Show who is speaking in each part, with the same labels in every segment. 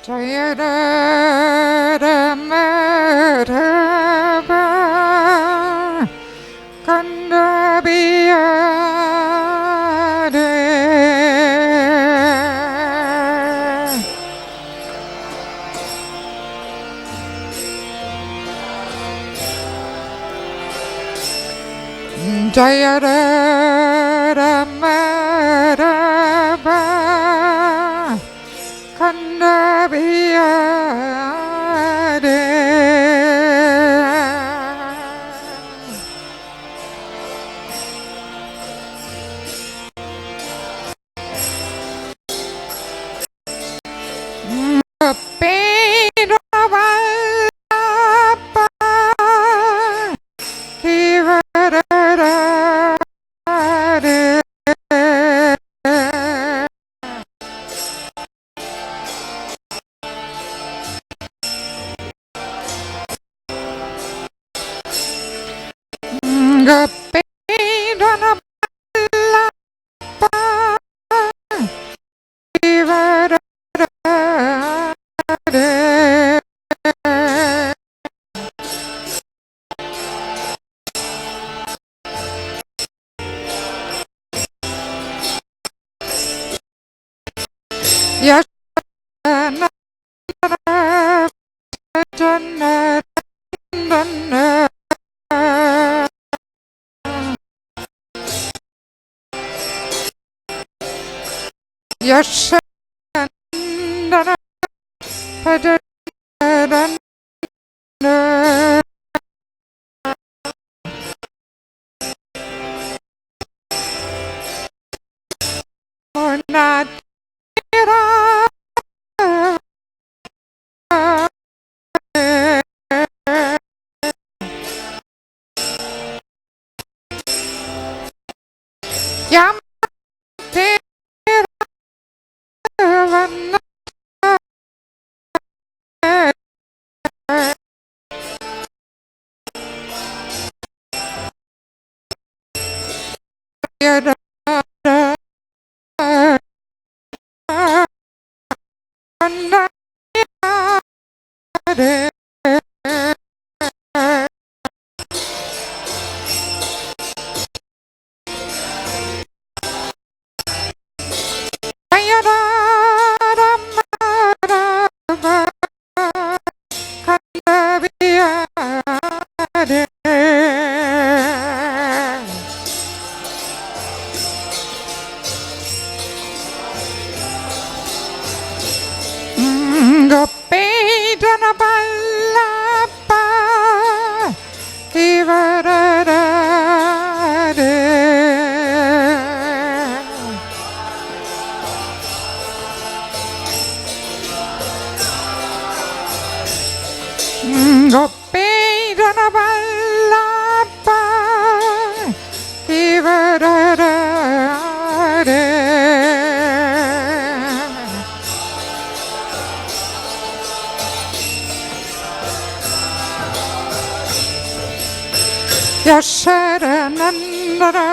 Speaker 1: Jaya Rama Rama Kandabiya Jaya Rama Rama Kandabiya Yashandana Padarana Onatira Yamate Yasharanandara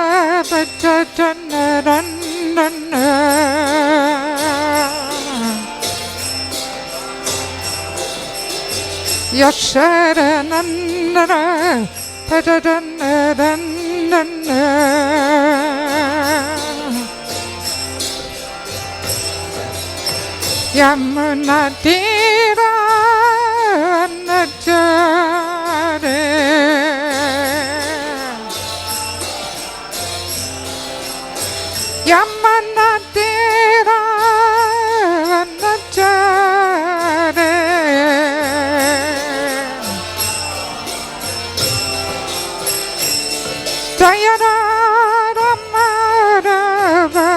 Speaker 1: Vajajanarandana Yasharanandara Vajajanarandana Yamunatira Najare Yamunatira Najare Jaya Rama Rama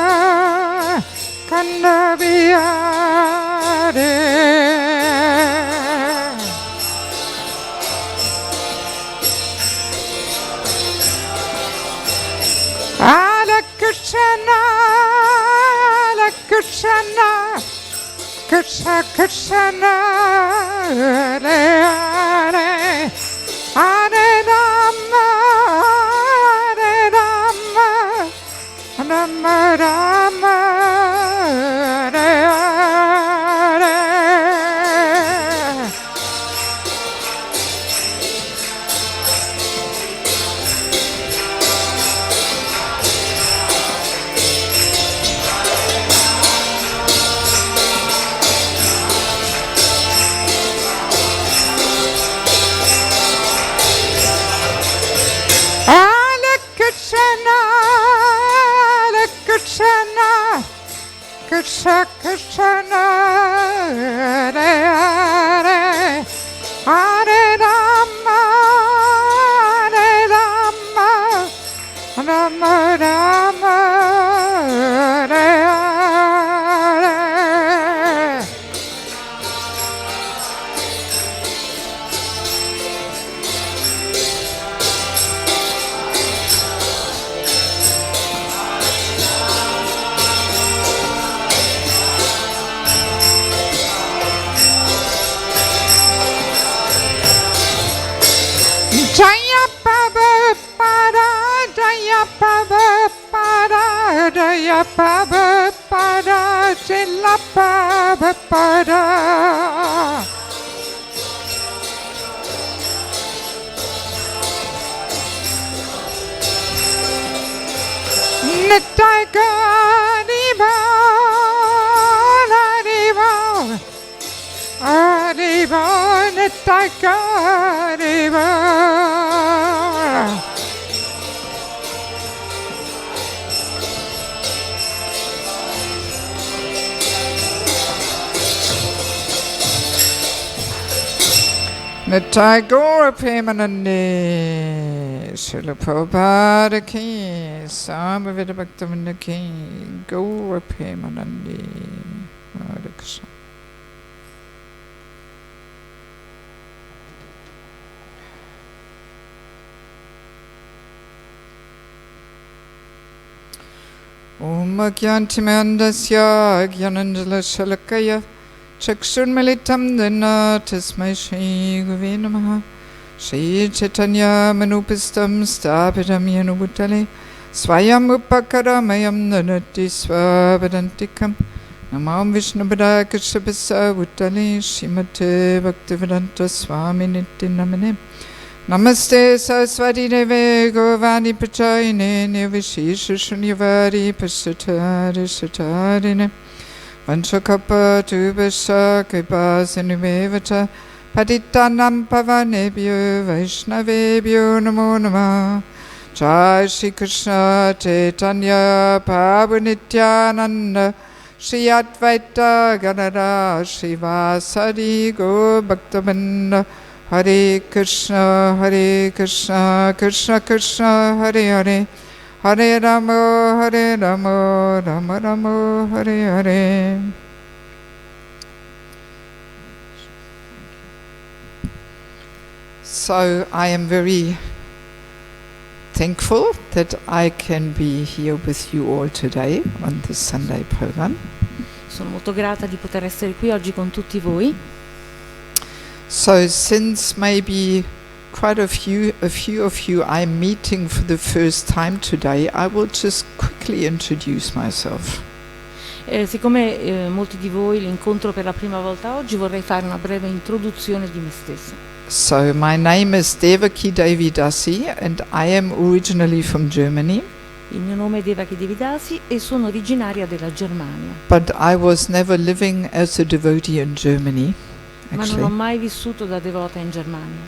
Speaker 1: Kandabiya Krishna, Krishna, Krishna, Krishna, Hare Hare, Hare Rama, Hare Rama, Rama Rama, Hare Hare. Jaya Prabhupada, Jaya Prabhupada, Jaya Prabhupada, Srila Prabhupada. Nitai Haribo, Haribo, Haribo, Nitai Haribo. Nitai Gaura Premanande, Srila Prabhupada Ki, Samavita Bhaktivinoda Ki, Gaura Premanande, Hare Krishna. Om Gyantimandasya Gyananjala Shalakaya Chakshurmalitam Dana Tasmai Shri Guve Namaha Shri Chaitanya Manupistam Stapitam Yanubhutale Swayam Upakaramayam Nanati Swapadantikam Namam Vishnubhada Kashyapasa Bhutale Srimate Bhaktivedanta Swami Nityanamane Namaste Saraswati Deve Govani Pachayine Nirvishesha Shunyavadi Pashatari Shatarine Vanchakapa Tubasha Kripa Sinuvevata Patitanam Pavanebhyo Vaishnavebhyo Namo Namah Jai Shri Krishna Chaitanya Prabhu Nityananda Shri Advaita Gadadhara Shri Vasadi Gaur Bhaktavinda Hare Krishna, Krishna Krishna, Hare Hare, Hare Rama, Rama Rama, Hare Hare. So I am very thankful that I can be here with you all today on this Sunday program.
Speaker 2: Sono molto grata di poter essere qui oggi con tutti voi.
Speaker 1: So since maybe quite a few of you I'm meeting for the first time today, I will just quickly introduce myself.
Speaker 2: Siccome molti di voi li incontro per la prima volta oggi, vorrei fare una breve introduzione di me stessa.
Speaker 1: So my name is Devaki Devidasi and I am originally from Germany.
Speaker 2: Il mio nome è Devaki Devidasi e sono originaria della Germania.
Speaker 1: But I was never living as a devotee in Germany.
Speaker 2: Ma non ho mai vissuto da devota in Germania.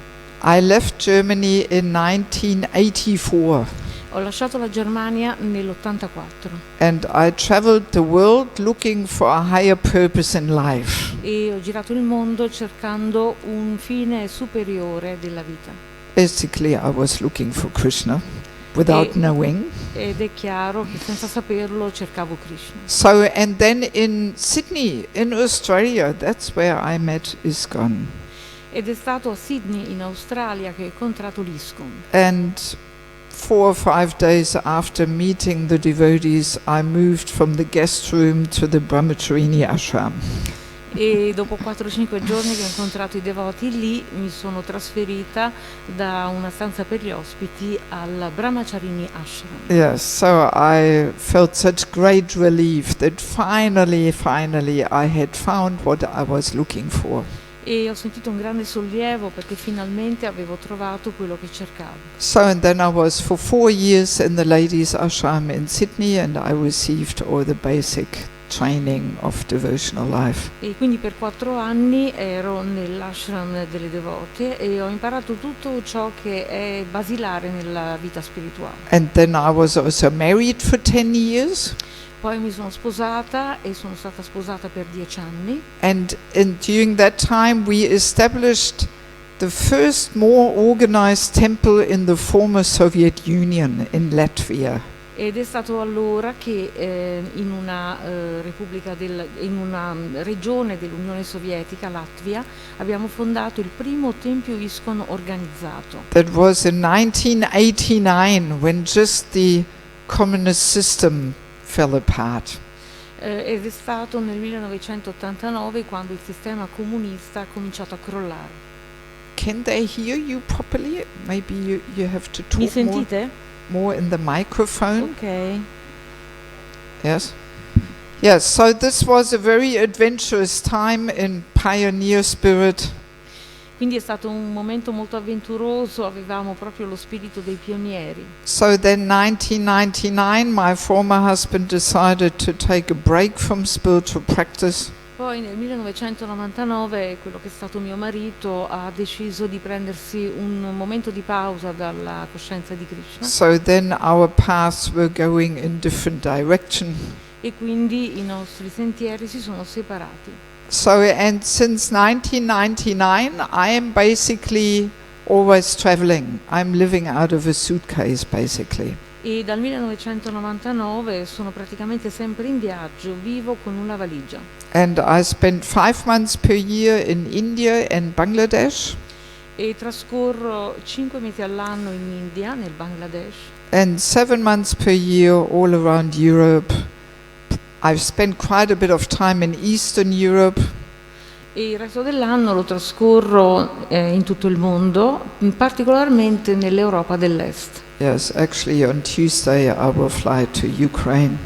Speaker 1: I left Germany in 1984.
Speaker 2: Ho lasciato la Germania nell'84.
Speaker 1: And I traveled the world looking for a higher purpose in life.
Speaker 2: E ho girato il mondo cercando un fine superiore della vita.
Speaker 1: Basically, I was looking for Krishna without knowing.
Speaker 2: Ed è chiaro che senza saperlo cercavo Krishna.
Speaker 1: So, and then in Sydney, in Australia, that's where I met ISKCON.
Speaker 2: Ed è stato a Sydney, in Australia, che ho incontrato l'ISKCON.
Speaker 1: And 4 or 5 days after meeting the devotees, I moved from the guest room to the Brahmacharini ashram.
Speaker 2: E dopo 4-5 giorni che ho incontrato i devoti lì, mi sono trasferita da una stanza per gli ospiti al Brahmacharini ashram.
Speaker 1: Yes, so I felt such great relief that finally I had found what I was looking for.
Speaker 2: E ho sentito un grande sollievo perché finalmente avevo trovato quello che cercavo.
Speaker 1: So and then I was for 4 years in the ladies ashram in Sydney and I received all the basic training of devotional life.
Speaker 2: E quindi per 4 anni ero nell'ashram delle devote e ho imparato tutto ciò che è basilare nella vita spirituale.
Speaker 1: And then I was also married for 10 years.
Speaker 2: Poi mi sono sposata e sono stata sposata per 10 anni.
Speaker 1: And during that time we established the first more organized temple in the former Soviet Union in Latvia.
Speaker 2: Ed è stato allora che in una regione dell'Unione Sovietica, Latvia, abbiamo fondato il primo tempio ISKCON organizzato.
Speaker 1: That was in 1989 when just the communist system fell apart.
Speaker 2: Ed è stato nel 1989 quando il sistema comunista ha cominciato a crollare.
Speaker 1: can they hear you properly? Maybe you have to
Speaker 2: Mi
Speaker 1: talk more,
Speaker 2: sentite?
Speaker 1: more in the microphone.
Speaker 2: Ok.
Speaker 1: Yes. Yes, so this was a very adventurous time in pioneer spirit.
Speaker 2: Quindi è stato un momento molto avventuroso, avevamo proprio lo spirito dei pionieri.
Speaker 1: So then 1999 my former husband decided to take a break from spiritual practice.
Speaker 2: Poi nel 1999 quello che è stato mio marito ha deciso di prendersi un momento di pausa dalla coscienza di Krishna
Speaker 1: So then our paths were going in different direction.
Speaker 2: e quindi i nostri sentieri si sono separati.
Speaker 1: So, and since 1999 I am basically always traveling. I'm living out of a suitcase basically.
Speaker 2: E dal 1999 sono praticamente sempre in viaggio, vivo con una valigia.
Speaker 1: And I spent 5 months per year in India and Bangladesh.
Speaker 2: E trascorro 5 mesi all'anno in India, nel Bangladesh,
Speaker 1: And 7 months per year all around Europe. I've spent quite a bit of time in Eastern Europe.
Speaker 2: e il resto dell'anno lo trascorro in tutto il mondo, particolarmente nell'Europa dell'Est.
Speaker 1: Yes, actually on Tuesday I will fly to Ukraine.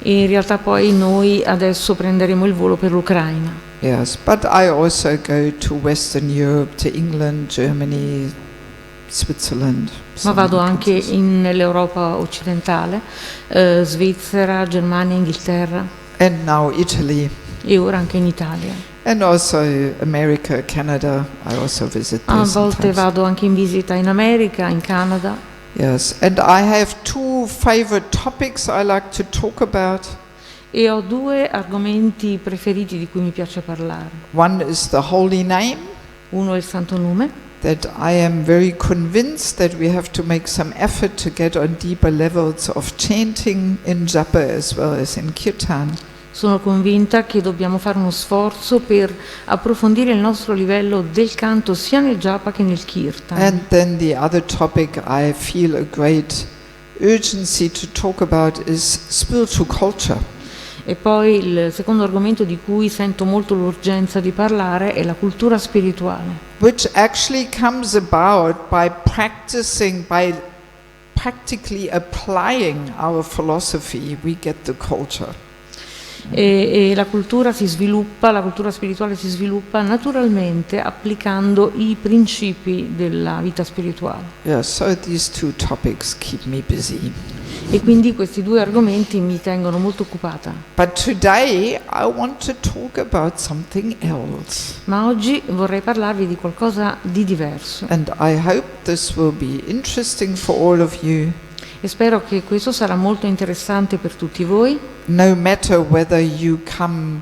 Speaker 2: E in realtà poi noi adesso prenderemo il volo per l'Ucraina.
Speaker 1: Yes, but I also go to Western Europe, to England, Germany, Switzerland.
Speaker 2: Ma vado
Speaker 1: some
Speaker 2: anche
Speaker 1: countries.
Speaker 2: nell'Europa occidentale, Svizzera, Germania, Inghilterra
Speaker 1: And now Italy.
Speaker 2: e ora anche in Italia.
Speaker 1: And also America, Canada. I also visit there
Speaker 2: A volte
Speaker 1: sometimes.
Speaker 2: vado anche in visita in America, in Canada.
Speaker 1: Yes, and I have 2 favorite topics I like to talk about.
Speaker 2: E ho 2 argomenti preferiti di cui mi piace parlare.
Speaker 1: One is the holy name,
Speaker 2: Uno è il Santo Nome,
Speaker 1: that I am very convinced that we have to make some effort to get on deeper levels of chanting in japa as well as in kirtan.
Speaker 2: sono convinta che dobbiamo fare uno sforzo per approfondire il nostro livello del canto sia nel japa che nel kirtan.
Speaker 1: And then the other topic I feel a great urgency to talk about is spiritual culture.
Speaker 2: E poi il secondo argomento di cui sento molto l'urgenza di parlare è la cultura spirituale,
Speaker 1: Which actually comes about by practically applying our philosophy, we get the culture.
Speaker 2: e la cultura spirituale si sviluppa naturalmente applicando i principi della vita spirituale.
Speaker 1: Yeah, so these 2 topics keep me busy.
Speaker 2: E quindi questi 2 argomenti mi tengono molto occupata.
Speaker 1: But today I want to talk about something else.
Speaker 2: Ma oggi vorrei parlarvi di qualcosa di diverso
Speaker 1: And I hope this will be interesting for all of you,
Speaker 2: e spero che questo sarà molto interessante per tutti voi,
Speaker 1: no matter whether you come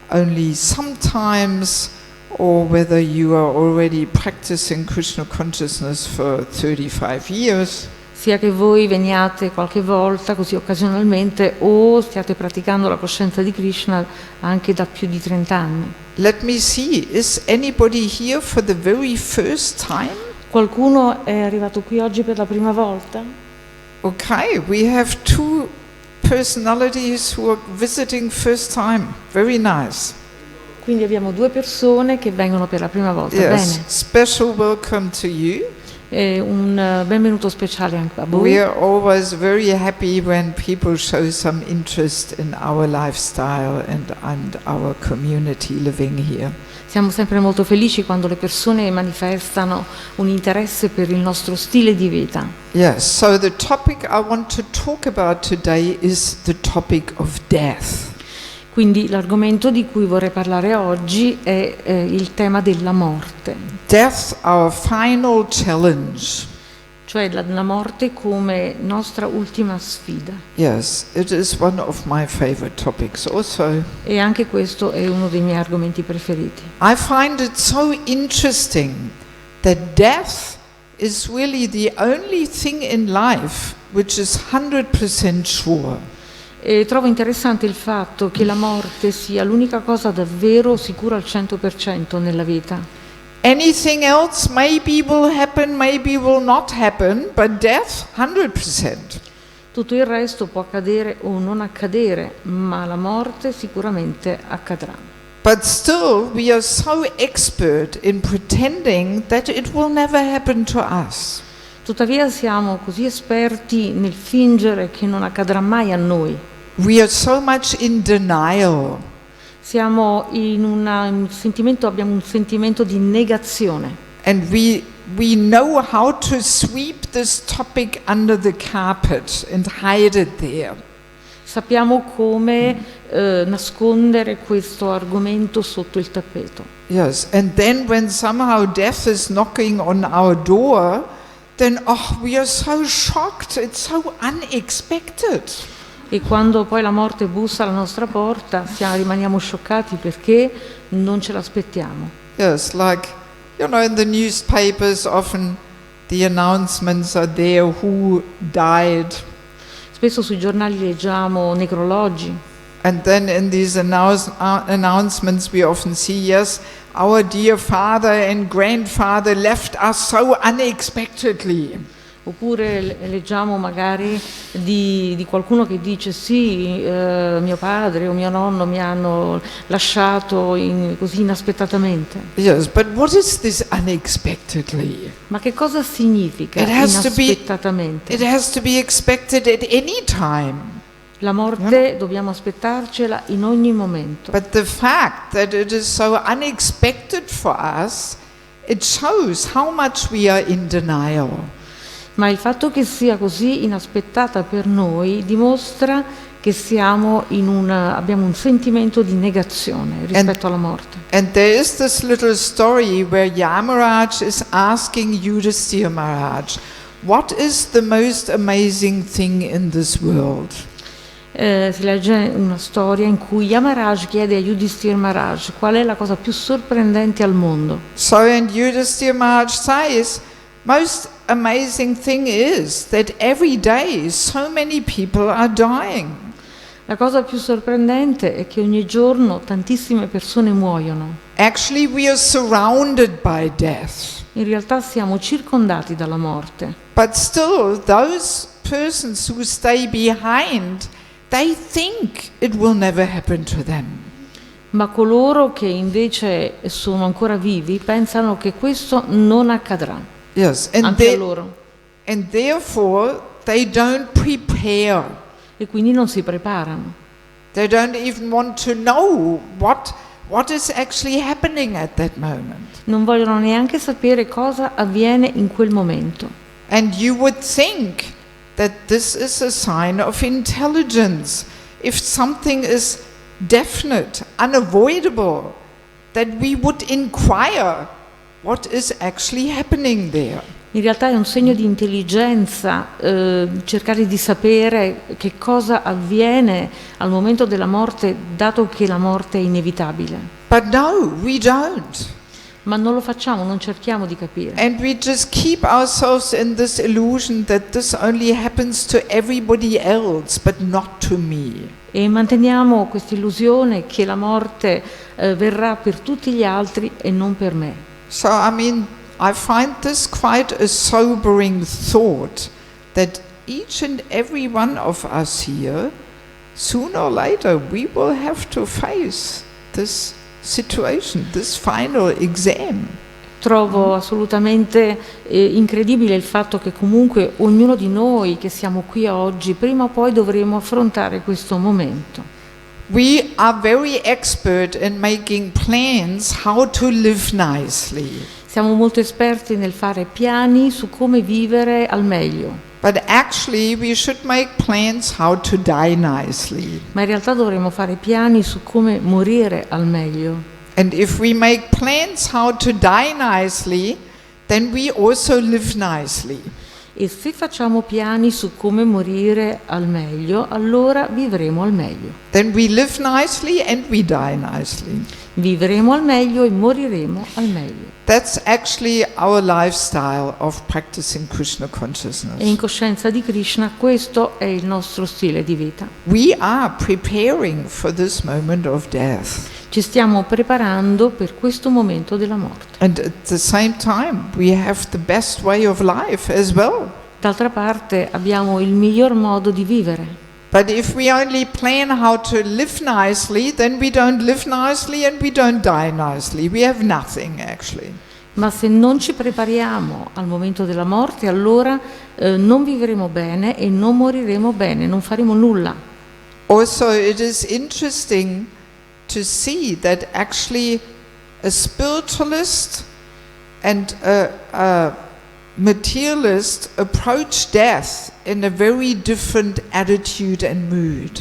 Speaker 1: only sometimes or whether you are already practicing Krishna consciousness for 35 years.
Speaker 2: sia che voi veniate qualche volta così occasionalmente o stiate praticando la coscienza di Krishna anche da più di 30 anni.
Speaker 1: Let me see, is anybody here for the very first time?
Speaker 2: Qualcuno è arrivato qui oggi per la prima volta?
Speaker 1: Okay, we have 2 personalities who are visiting first time. Very nice.
Speaker 2: Quindi abbiamo 2 persone che vengono per la prima volta.
Speaker 1: Yes,
Speaker 2: Bene.
Speaker 1: special welcome to you.
Speaker 2: E un benvenuto speciale anche a voi.
Speaker 1: We are always very happy when people show some interest in our lifestyle and our community living here.
Speaker 2: Siamo sempre molto felici quando le persone manifestano un interesse per il nostro stile di vita.
Speaker 1: Yes, so the topic I want to talk about today is the topic of death.
Speaker 2: Quindi l'argomento di cui vorrei parlare oggi è il tema della morte,
Speaker 1: Death, our final challenge.
Speaker 2: cioè la morte come nostra ultima sfida.
Speaker 1: Yes, it is one of my favorite topics also.
Speaker 2: E anche questo è uno dei miei argomenti preferiti.
Speaker 1: I find it so interesting that death is really the only thing in life which is 100% sure.
Speaker 2: E trovo interessante il fatto che la morte sia l'unica cosa davvero sicura al 100% nella vita.
Speaker 1: Anything else maybe will happen, maybe will not happen, but death 100%.
Speaker 2: Tutto il resto può accadere o non accadere, ma la morte sicuramente accadrà.
Speaker 1: But still, we are so expert in pretending that it will never happen to us.
Speaker 2: Tuttavia siamo così esperti nel fingere che non accadrà mai a noi.
Speaker 1: We are so much in denial.
Speaker 2: Siamo abbiamo un sentimento di negazione.
Speaker 1: And we know how to sweep this topic under the carpet and hide it there.
Speaker 2: Sappiamo come nascondere questo argomento sotto il tappeto.
Speaker 1: Yes, and then when somehow death is knocking on our door, then we are so shocked, it's so unexpected.
Speaker 2: E quando poi la morte bussa alla nostra porta, rimaniamo scioccati perché non ce l'aspettiamo.
Speaker 1: Yes, like, in the newspapers often the announcements are there who died.
Speaker 2: Spesso sui giornali leggiamo necrologi.
Speaker 1: And then in these announcements we often see, yes, our dear father and grandfather left us so unexpectedly.
Speaker 2: Oppure leggiamo magari di qualcuno che dice sì, mio padre o mio nonno mi hanno lasciato così inaspettatamente.
Speaker 1: Yes, but what is this unexpectedly?
Speaker 2: Ma che cosa significa inaspettatamente?
Speaker 1: It has to be expected at any time.
Speaker 2: La morte dobbiamo aspettarcela in ogni momento.
Speaker 1: But the fact that it is so unexpected for us, it shows how much we are in denial.
Speaker 2: Ma il fatto che sia così inaspettata per noi dimostra che abbiamo un sentimento di negazione rispetto alla morte.
Speaker 1: And there is this little story where Yamaraj is asking Yudhisthira Maharaj, what is the most amazing thing in this world?
Speaker 2: Si legge una storia in cui Yamaraj chiede a Yudhisthira Maharaj qual è la cosa più sorprendente al mondo.
Speaker 1: So and Yudhisthira Maharaj says, most amazing thing is that every day so many people are dying.
Speaker 2: La cosa più sorprendente è che ogni giorno tantissime persone muoiono.
Speaker 1: Actually, we are surrounded by death.
Speaker 2: In realtà siamo circondati dalla morte.
Speaker 1: But still, those persons who stay behind, they think it will never happen to them.
Speaker 2: Ma coloro che invece sono ancora vivi pensano che questo non accadrà.
Speaker 1: Yes,
Speaker 2: anche a loro.
Speaker 1: And therefore they don't prepare.
Speaker 2: E quindi non si preparano.
Speaker 1: They don't even want to know what is actually happening at that moment.
Speaker 2: Non vogliono neanche sapere cosa avviene in quel momento.
Speaker 1: And you would think that this is a sign of intelligence. If something is definite, unavoidable, that we would inquire what is actually happening there.
Speaker 2: In realtà è un segno di intelligenza cercare di sapere che cosa avviene al momento della morte, dato che la morte è inevitabile.
Speaker 1: But no, we don't.
Speaker 2: Ma non lo facciamo, non cerchiamo di capire.
Speaker 1: And we just keep ourselves in this illusion that this only happens to everybody else, but not to me.
Speaker 2: E manteniamo questa illusione che la morte verrà per tutti gli altri e non per me.
Speaker 1: So, I find this quite a sobering thought, that each and every one of us here, sooner or later, we will have to face this situation, this final exam.
Speaker 2: Trovo assolutamente incredibile il fatto che comunque ognuno di noi che siamo qui oggi, prima o poi dovremo affrontare questo momento.
Speaker 1: We are very expert in making plans how to live nicely.
Speaker 2: Siamo molto esperti nel fare piani su come vivere al meglio.
Speaker 1: But actually we should make plans how to die nicely.
Speaker 2: Ma in realtà dovremmo fare piani su come morire al meglio.
Speaker 1: And if we make plans how to die nicely, then we also live nicely.
Speaker 2: E se facciamo piani su come morire al meglio, allora vivremo al meglio.
Speaker 1: Then we live nicely and we die nicely.
Speaker 2: Vivremo al meglio e moriremo al meglio.
Speaker 1: That's actually our lifestyle of practicing Krishna consciousness.
Speaker 2: E in coscienza di Krishna questo è il nostro stile di vita.
Speaker 1: We are preparing for this moment of death.
Speaker 2: Ci stiamo preparando per questo momento della morte.
Speaker 1: And at the same time, we have the best way of life as well.
Speaker 2: D'altra parte abbiamo il miglior modo di vivere.
Speaker 1: But if we only plan how to live nicely, then we don't live nicely and we don't die nicely. We have nothing actually.
Speaker 2: Ma se non ci prepariamo al momento della morte, allora non vivremo bene e non moriremo bene, non faremo nulla.
Speaker 1: Also, it is interesting to see that actually a spiritualist and a materialist approach death in a very different attitude and mood.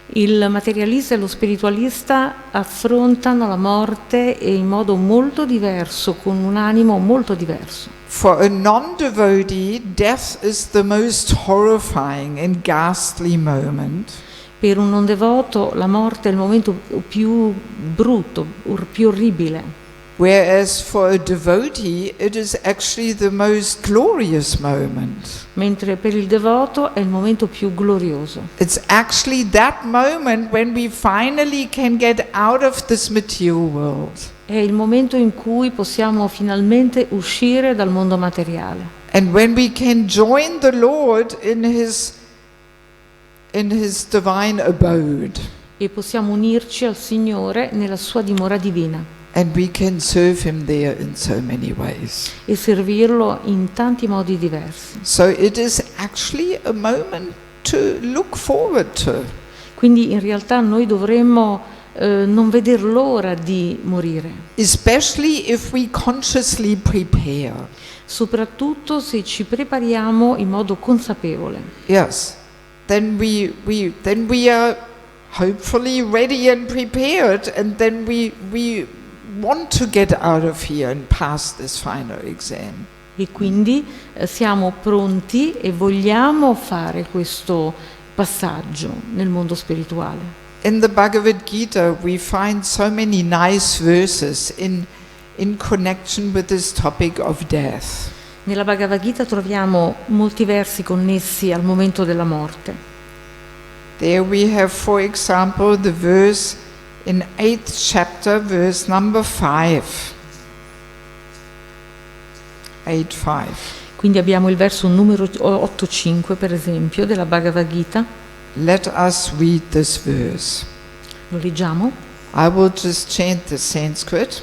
Speaker 2: Il materialista e lo spiritualista affrontano la morte in modo molto diverso, con un animo molto diverso.
Speaker 1: For a non-devotee, death is the most horrifying and ghastly moment.
Speaker 2: Per un non devoto la morte è il momento più brutto, più orribile.
Speaker 1: Whereas for a devotee, it is actually the most glorious moment.
Speaker 2: Mentre per il devoto è il momento più glorioso.
Speaker 1: It's actually that moment when we finally can get out of this material world.
Speaker 2: È il momento in cui possiamo finalmente uscire dal mondo materiale.
Speaker 1: And when we can join the Lord in his divine abode.
Speaker 2: E possiamo unirci al Signore nella sua dimora divina.
Speaker 1: And we can serve him there in so many ways.
Speaker 2: E servirlo in tanti modi diversi.
Speaker 1: So it is actually a moment to look forward to.
Speaker 2: Quindi in realtà noi dovremmo non veder l'ora di morire.
Speaker 1: Especially if we consciously prepare.
Speaker 2: Soprattutto se ci prepariamo in modo consapevole.
Speaker 1: Yes. Then we are hopefully ready and prepared, and then we want to get out of here and pass this final exam.
Speaker 2: E quindi siamo pronti e vogliamo fare questo passaggio nel mondo spirituale.
Speaker 1: In the Bhagavad Gita we find so many nice verses in connection with this topic of death.
Speaker 2: Nella Bhagavad Gita troviamo molti versi connessi al momento della morte.
Speaker 1: There we have, for example, the verse in 8th chapter, verse number 5. 8:5.
Speaker 2: Quindi abbiamo il verso numero 8.5, per esempio, della Bhagavad Gita.
Speaker 1: Let us read this verse.
Speaker 2: Lo leggiamo.
Speaker 1: I will just chant the Sanskrit.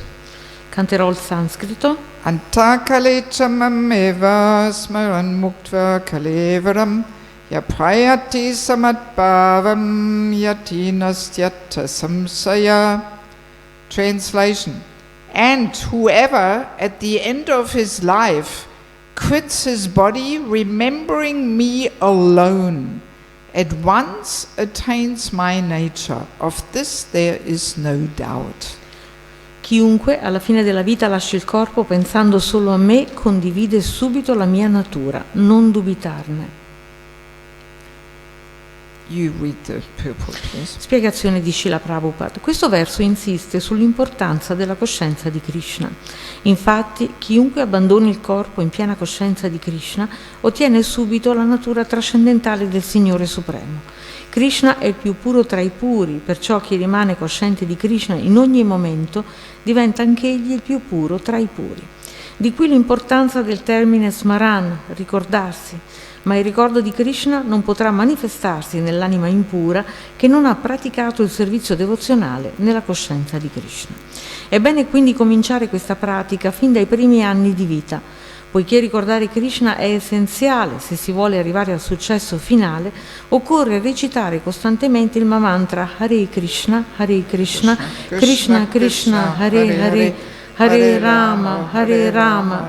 Speaker 2: Canterò il sanscrito.
Speaker 1: Antakale chamameva smaran muktva kalevaram yaprayati samadbhavam yatinastyata samsaya. Translation. And whoever at the end of his life quits his body remembering me alone at once attains my nature. Of this there is no doubt.
Speaker 2: Chiunque alla fine della vita lascia il corpo pensando solo a me condivide subito la mia natura, non dubitarne.
Speaker 1: You read the purport, please.
Speaker 2: Spiegazione di Srila Prabhupada. Questo verso insiste sull'importanza della coscienza di Krishna. Infatti, chiunque abbandoni il corpo in piena coscienza di Krishna ottiene subito la natura trascendentale del Signore Supremo. Krishna è il più puro tra i puri, perciò chi rimane cosciente di Krishna in ogni momento diventa anch'egli il più puro tra i puri. Di qui l'importanza del termine smaran, ricordarsi, ma il ricordo di Krishna non potrà manifestarsi nell'anima impura che non ha praticato il servizio devozionale nella coscienza di Krishna. È bene quindi cominciare questa pratica fin dai primi anni di vita, poiché ricordare Krishna è essenziale se si vuole arrivare al successo finale. Occorre recitare costantemente il mantra Hare Krishna, Krishna Krishna, Hare Hare, Hare Rama,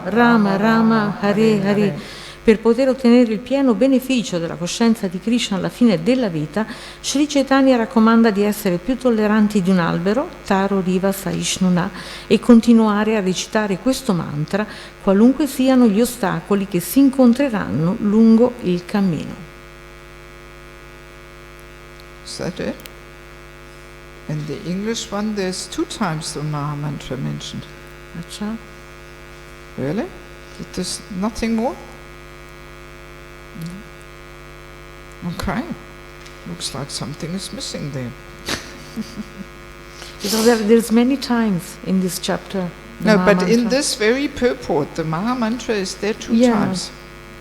Speaker 2: Rama Rama, Hare Hare. Per poter ottenere il pieno beneficio della coscienza di Krishna alla fine della vita, Sri Chaitanya raccomanda di essere più tolleranti di un albero, Taro Riva Saishnuna, e continuare a recitare questo mantra qualunque siano gli ostacoli che si incontreranno lungo il cammino.
Speaker 1: Is that it? In the English one there's 2 times the Maha Mantra mentioned.
Speaker 2: Accia?
Speaker 1: Really? There's nothing more? Okay. Looks like something is missing there.
Speaker 2: So there's many times in this chapter.
Speaker 1: No,
Speaker 2: Maha
Speaker 1: but in
Speaker 2: Mantra.
Speaker 1: this very purport, the Maha Mantra is there 2
Speaker 2: Yeah.
Speaker 1: times.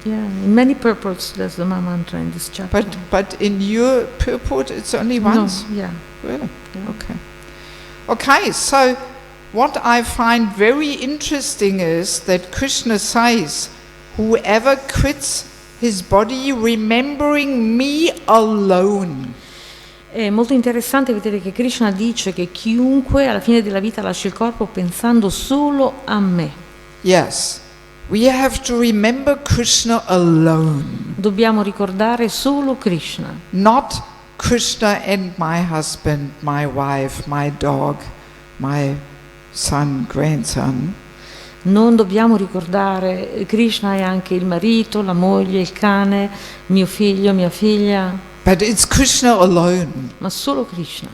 Speaker 2: Yeah, in many purports there's the Maha mantra in this chapter.
Speaker 1: But in your purport it's only once?
Speaker 2: No, yeah.
Speaker 1: Really?
Speaker 2: Yeah.
Speaker 1: Okay. Okay, so what I find very interesting is that Krishna says, whoever quits his body remembering me alone.
Speaker 2: È molto interessante vedere che Krishna dice che chiunque alla fine della vita lascia il corpo pensando solo a me.
Speaker 1: Yes, we have to remember Krishna alone.
Speaker 2: Dobbiamo ricordare solo Krishna.
Speaker 1: Not Krishna and my husband, my wife, my dog, my son, grandson.
Speaker 2: Non dobbiamo ricordare Krishna e anche il marito, la moglie, il cane, mio figlio, mia figlia,
Speaker 1: But it's Krishna alone.
Speaker 2: ma solo Krishna.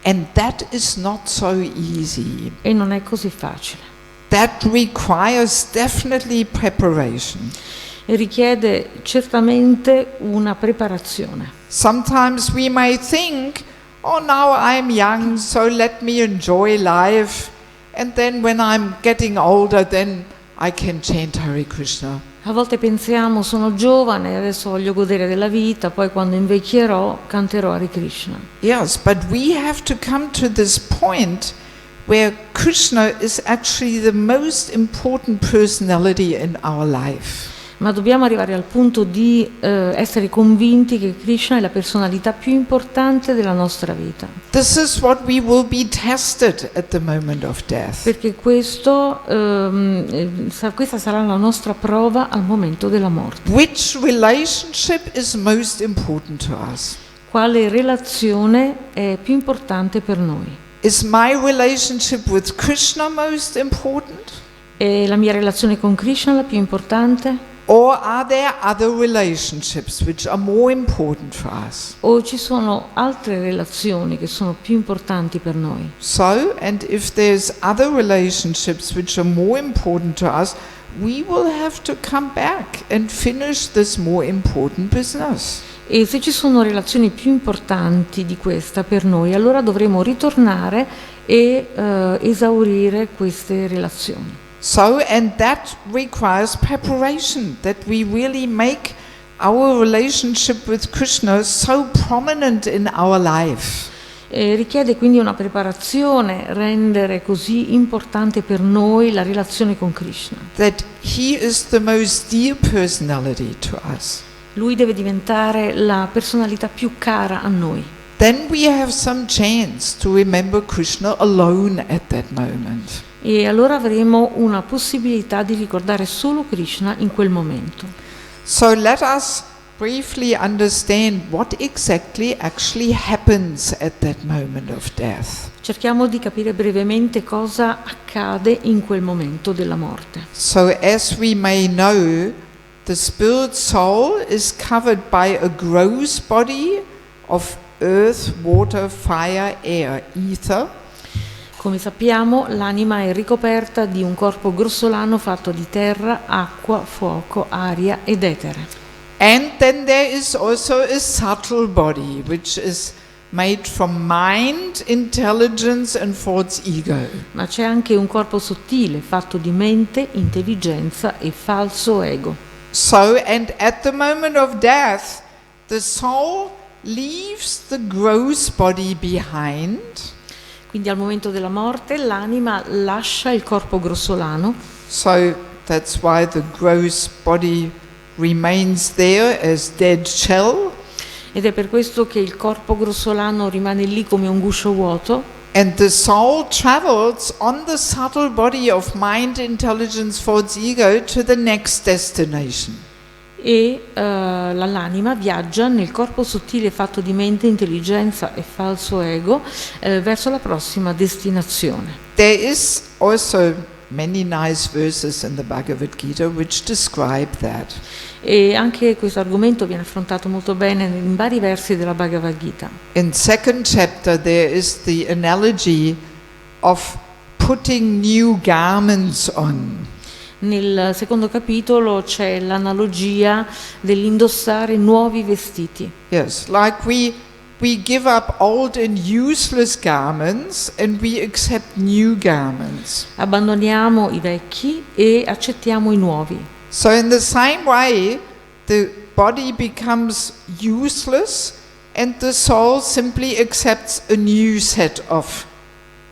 Speaker 1: And that is not so easy.
Speaker 2: E non è così facile.
Speaker 1: That requires definitely preparation.
Speaker 2: E richiede certamente una preparazione.
Speaker 1: Sometimes we may think, oh, now I'm young, so let me enjoy life. And then when I'm getting older, then I can chant Hare Krishna.
Speaker 2: A volte pensiamo, sono giovane, adesso voglio godere della vita, poi quando invecchierò canterò Hare Krishna.
Speaker 1: Yes, but we have to come to this point where Krishna is actually the most important personality in our life.
Speaker 2: Ma dobbiamo arrivare al punto di essere convinti che Krishna è la personalità più importante della nostra vita.
Speaker 1: This is what we will be tested at the moment of death.
Speaker 2: Perché questa sarà la nostra prova al momento della morte.
Speaker 1: Which relationship is most important to us?
Speaker 2: Quale relazione è più importante per noi?
Speaker 1: Is my relationship with Krishna most important?
Speaker 2: È la mia relazione con Krishna la più importante?
Speaker 1: Or are there other relationships which are more important for us?
Speaker 2: O ci sono altre relazioni che sono più importanti per noi?
Speaker 1: So, and if there's other relationships which are more important to us, we will have to come back and finish this more important business.
Speaker 2: E se ci sono relazioni più importanti di questa per noi, allora dovremo ritornare e esaurire queste relazioni.
Speaker 1: So, and that requires preparation, that we really make our relationship with Krishna so prominent in our life.
Speaker 2: Richiede quindi una preparazione, rendere così importante per noi la relazione con Krishna.
Speaker 1: That he is the most dear personality to us.
Speaker 2: Lui deve diventare la personalità più cara a noi.
Speaker 1: Then we have some chance to remember Krishna alone at that moment.
Speaker 2: E allora avremo una possibilità di ricordare solo Krishna in quel momento.
Speaker 1: So let us briefly understand what exactly actually happens at that moment of death.
Speaker 2: Cerchiamo di capire brevemente cosa accade in quel momento della morte.
Speaker 1: So as we may know, the spirit soul is covered by a gross body of earth, water, fire, air, ether.
Speaker 2: Come sappiamo, l'anima è ricoperta di un corpo grossolano fatto di terra, acqua, fuoco, aria ed etere.
Speaker 1: And then there is also a subtle body, which is made from mind, intelligence and false ego.
Speaker 2: Ma c'è anche un corpo sottile fatto di mente, intelligenza e falso ego.
Speaker 1: So, and at the moment of death, the soul leaves the gross body behind.
Speaker 2: Quindi al momento della morte l'anima lascia il corpo grossolano.
Speaker 1: So that's why the gross body remains there as dead shell.
Speaker 2: Ed è per questo che il corpo grossolano rimane lì come un guscio vuoto.
Speaker 1: And the soul travels on the subtle body of mind, intelligence, false ego to the next destination.
Speaker 2: E l'anima viaggia nel corpo sottile fatto di mente, intelligenza e falso ego verso la prossima destinazione.
Speaker 1: There is also many nice verses in the Bhagavad Gita which describe that.
Speaker 2: E anche questo argomento viene affrontato molto bene in vari versi della Bhagavad Gita.
Speaker 1: In second chapter there is the analogy of putting new garments on.
Speaker 2: Nel secondo capitolo c'è l'analogia dell'indossare nuovi vestiti.
Speaker 1: Yes, like we give up old and useless garments and we accept new garments.
Speaker 2: Abbandoniamo i vecchi e accettiamo i nuovi.
Speaker 1: So in the same way, the body becomes useless and the soul simply accepts a new set of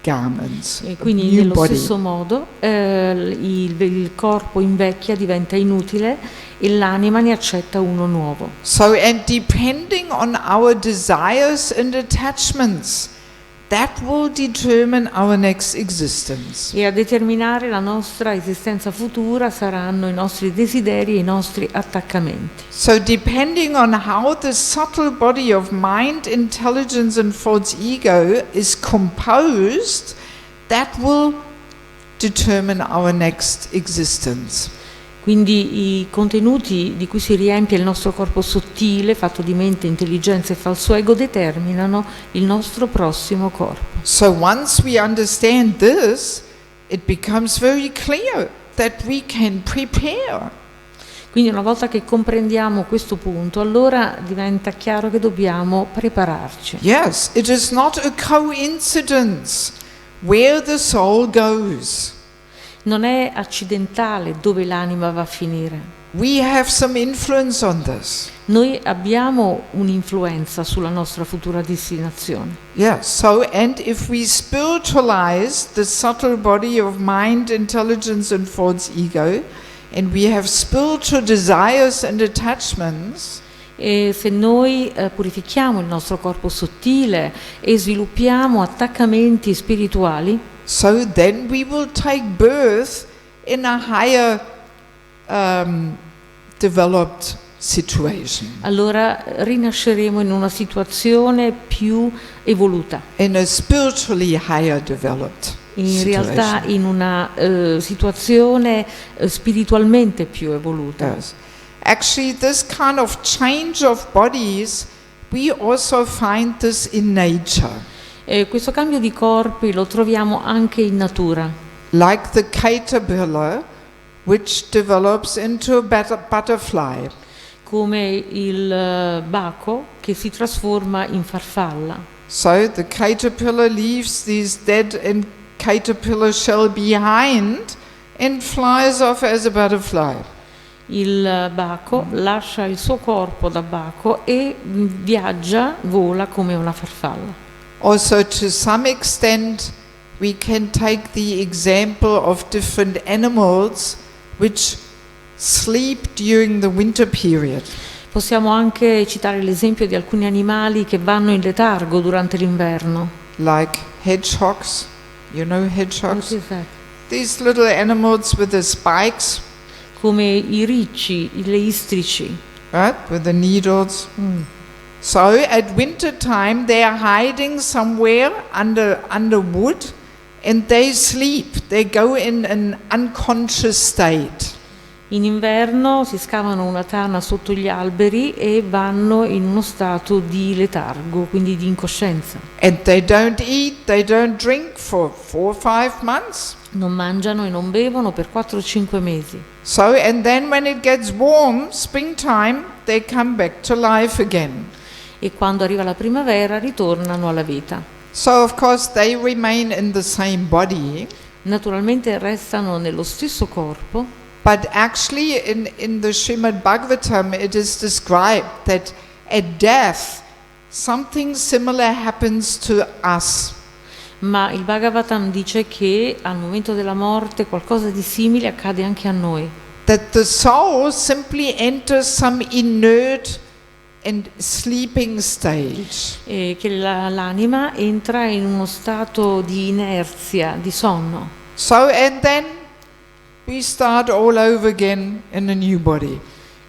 Speaker 1: garments,
Speaker 2: E
Speaker 1: a
Speaker 2: quindi
Speaker 1: new
Speaker 2: nello
Speaker 1: body.
Speaker 2: stesso modo il corpo invecchia, diventa inutile e l'anima ne accetta uno nuovo.
Speaker 1: So, and depending on our desires and attachments, that will determine our next existence.
Speaker 2: E a determinare la nostra esistenza futura saranno i nostri desideri e i nostri attaccamenti.
Speaker 1: So, depending on how the subtle body of mind, intelligence, and false ego is composed, that will determine our next existence.
Speaker 2: Quindi i contenuti di cui si riempie il nostro corpo sottile, fatto di mente, intelligenza e falso ego, determinano il nostro prossimo corpo.
Speaker 1: So, once we understand this, it becomes very clear that we can prepare.
Speaker 2: Quindi una volta che comprendiamo questo punto, allora diventa chiaro che dobbiamo prepararci.
Speaker 1: Yes, it is not a coincidence where the soul goes.
Speaker 2: Non è accidentale dove l'anima va a finire.
Speaker 1: We have some influence on this.
Speaker 2: Noi abbiamo un'influenza sulla nostra futura destinazione.
Speaker 1: Yes, so and if we spiritualize the subtle body of mind, intelligence, and false ego, and we have spiritual desires and attachments,
Speaker 2: E se noi purifichiamo il nostro corpo sottile e sviluppiamo attaccamenti spirituali,
Speaker 1: so then we will take birth in a higher developed situation,
Speaker 2: allora rinasceremo in una situazione più evoluta,
Speaker 1: in a spiritually higher developed
Speaker 2: in realtà
Speaker 1: situation.
Speaker 2: in una situazione spiritualmente più evoluta.
Speaker 1: Yes. Actually, this kind of change of bodies, we also find this in nature.
Speaker 2: E questo cambio di corpi lo troviamo anche in natura,
Speaker 1: Like the caterpillar, which develops into a butterfly.
Speaker 2: come il baco che si trasforma in farfalla.
Speaker 1: So the caterpillar leaves these dead and caterpillar shell behind and flies off as a butterfly.
Speaker 2: Il baco lascia il suo corpo da baco e viaggia, vola come una farfalla.
Speaker 1: Also, to some extent, we can take the example of different animals which sleep during the winter period.
Speaker 2: Possiamo anche citare l'esempio di alcuni animali che vanno in letargo durante l'inverno.
Speaker 1: Like hedgehogs. You know hedgehogs?
Speaker 2: Esatto.
Speaker 1: These little animals with the spikes,
Speaker 2: Come i ricci, le istrici.
Speaker 1: right? With the needles. So at winter time they are hiding somewhere under wood and they sleep. They go in an unconscious state.
Speaker 2: In inverno si scavano una tana sotto gli alberi e vanno in uno stato di letargo, quindi di incoscienza.
Speaker 1: And they don't eat, they don't drink for 4 or 5 months.
Speaker 2: Non mangiano e non bevono per 4-5 mesi.
Speaker 1: So, and then when it gets warm, springtime, they come back to life again.
Speaker 2: E quando arriva la primavera ritornano alla vita.
Speaker 1: So of course they remain in the same body,
Speaker 2: Naturalmente restano nello stesso corpo,
Speaker 1: but actually in the Srimad Bhagavatam it is described that at death something similar happens to us.
Speaker 2: ma il Bhagavatam dice che al momento della morte qualcosa di simile accade anche a noi.
Speaker 1: That the soul simply enters some inert and sleeping stage.
Speaker 2: E che l'anima entra in uno stato di inerzia, di sonno.
Speaker 1: So and then we start all over again in a new body.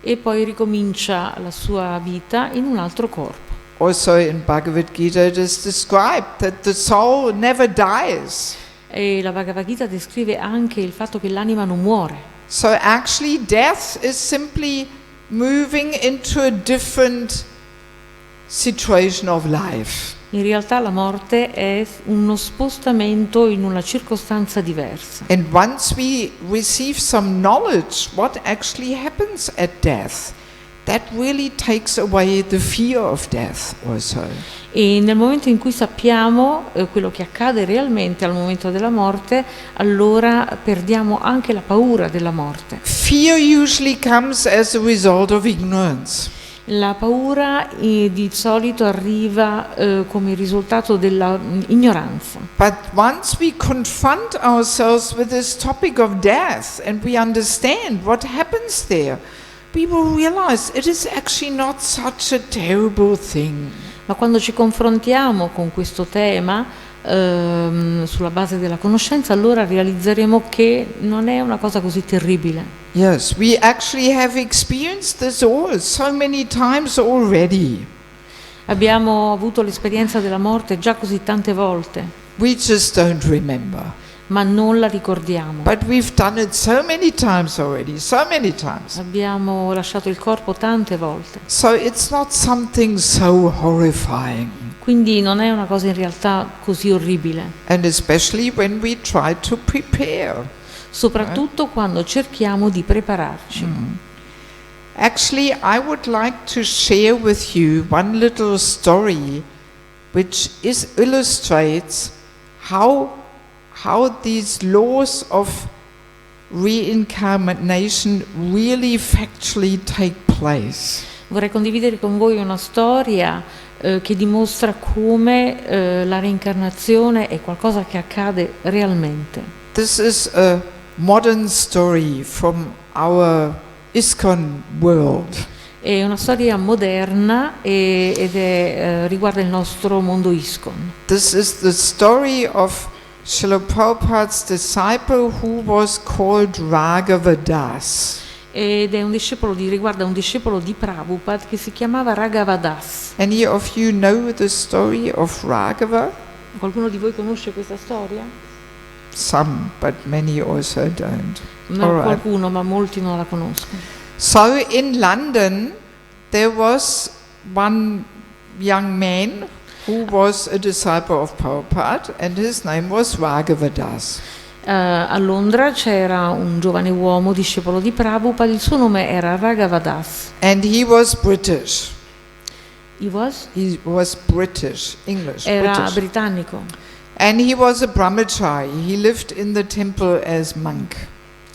Speaker 2: E poi ricomincia la sua vita in un altro corpo.
Speaker 1: Also in Bhagavad Gita it is described that the soul never dies.
Speaker 2: E la Bhagavad Gita descrive anche il fatto che l'anima non muore.
Speaker 1: So actually death is simply moving into a different situation of life.
Speaker 2: In realtà la morte è uno spostamento in una circostanza diversa.
Speaker 1: And once we receive some knowledge what actually happens at death, that really takes away the fear of death also.
Speaker 2: E nel momento in cui sappiamo quello che accade realmente al momento della morte, allora perdiamo anche la paura della morte.
Speaker 1: fear usually comes as a result of ignorance.
Speaker 2: La paura di solito arriva come risultato della ignoranza.
Speaker 1: But once we confront ourselves with this topic of death and we understand what happens there, we will realize it is actually not such a terrible thing.
Speaker 2: Ma quando ci confrontiamo con questo tema sulla base della conoscenza, allora realizzeremo che non è una cosa così terribile.
Speaker 1: Yes, we actually have experienced this all so many times already.
Speaker 2: Abbiamo avuto l'esperienza della morte già così tante volte,
Speaker 1: We just don't remember.
Speaker 2: ma non la ricordiamo.
Speaker 1: But we've done it so many times already, so many times.
Speaker 2: Abbiamo lasciato il corpo tante volte,
Speaker 1: So it's not something so horrifying.
Speaker 2: quindi non è una cosa in realtà così orribile,
Speaker 1: And especially when we try to prepare.
Speaker 2: soprattutto quando cerchiamo di prepararci.
Speaker 1: Actually, I would like to share with you one little story which illustrates how these laws of reincarnation really factually take place.
Speaker 2: Vorrei condividere con voi una storia che dimostra come la reincarnazione è qualcosa che accade realmente.
Speaker 1: This is a modern story from our ISKCON world.
Speaker 2: È una storia moderna riguarda il nostro mondo ISKCON.
Speaker 1: This is the story of Srila Prabhupada's disciple who was called Ragavadas.
Speaker 2: Ed è riguarda un discepolo di Prabhupada che si chiamava Ragavadas.
Speaker 1: Any of you know the story of Raghava?
Speaker 2: Qualcuno di voi conosce questa storia?
Speaker 1: Some, but many also don't.
Speaker 2: No,
Speaker 1: All right.
Speaker 2: qualcuno, ma molti non la conoscono.
Speaker 1: So in London there was one young man who was a disciple of Prabhupada and his name was Raghavadas.
Speaker 2: A Londra c'era un giovane uomo discepolo di Prabhupada, il suo nome era Ragavadas.
Speaker 1: And he was British.
Speaker 2: He was?
Speaker 1: He was British, English,
Speaker 2: Era
Speaker 1: British.
Speaker 2: britannico.
Speaker 1: And he was a brahmachari. He lived in the temple as monk.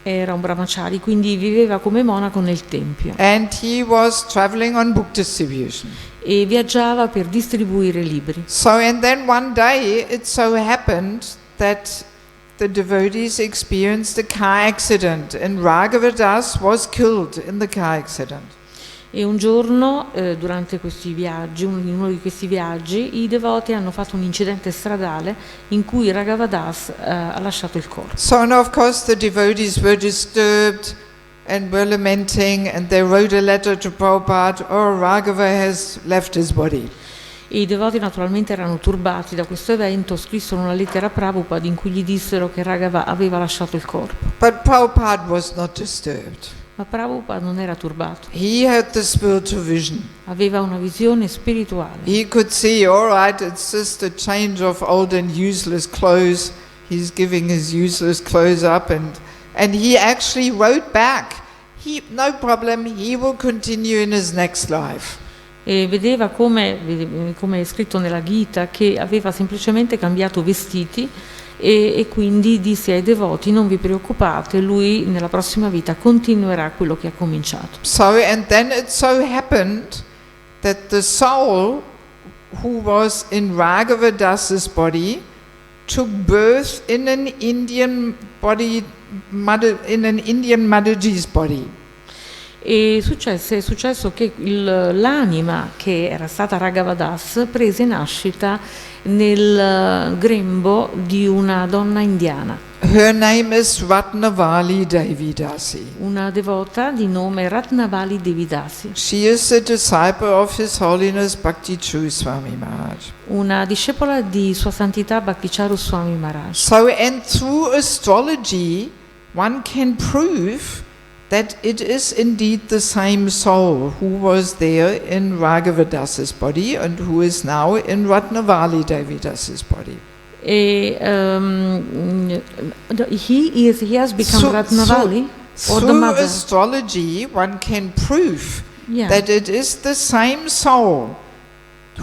Speaker 2: Era un brahmachari, quindi viveva come monaco nel tempio
Speaker 1: And he was traveling on book distribution.
Speaker 2: e viaggiava per distribuire libri.
Speaker 1: So, and then one day it so happened that the devotees experienced a car accident and Raghavadas was killed in the car accident.
Speaker 2: E un giorno, durante questi viaggi, in uno di questi viaggi, i devoti hanno fatto un incidente stradale in cui Ragavadas ha lasciato il corpo.
Speaker 1: So, and of course the devotees were disturbed and were lamenting and they wrote a letter to Prabhupada, oh, Raghava has left his body.
Speaker 2: E i devoti naturalmente erano turbati da questo evento, scrissero una lettera a Prabhupada in cui gli dissero che Raghava aveva lasciato il corpo.
Speaker 1: But Prabhupada was not disturbed.
Speaker 2: Ma Prabhupada non era turbato,
Speaker 1: He had the spiritual vision.
Speaker 2: aveva una visione spirituale.
Speaker 1: He could see, all right, it's just a change of old and useless clothes. He's giving his useless clothes up and he actually wrote back. No problem, he will continue in his next life.
Speaker 2: E vedeva come è scritto nella Gita che aveva semplicemente cambiato vestiti e quindi disse ai devoti non vi preoccupate, lui nella prossima vita continuerà quello che ha cominciato.
Speaker 1: So, and then it so happened that the soul who was in Raghavadas's body took birth in an Indian body, in an Indian Mataji's body.
Speaker 2: E è successo che l'anima che era stata Ragavadas prese nascita nel grembo di una donna indiana,
Speaker 1: Her name is Ratnavali Devidasi.
Speaker 2: una devota di nome Ratnavali Devidasi,
Speaker 1: She is a disciple of His Holiness Bhakti Charu Swami Maharaj.
Speaker 2: una discepola di Sua Santità Bhakticharu Swami Maharaj.
Speaker 1: So, and through astrology, one can prove that it is indeed the same soul who was there in Raghavadas's body and who is now in Ratnavali Devidas's body.
Speaker 2: He has become Ratnavali or the
Speaker 1: Through
Speaker 2: mother.
Speaker 1: astrology, one can prove
Speaker 2: Yeah.
Speaker 1: that it is the same soul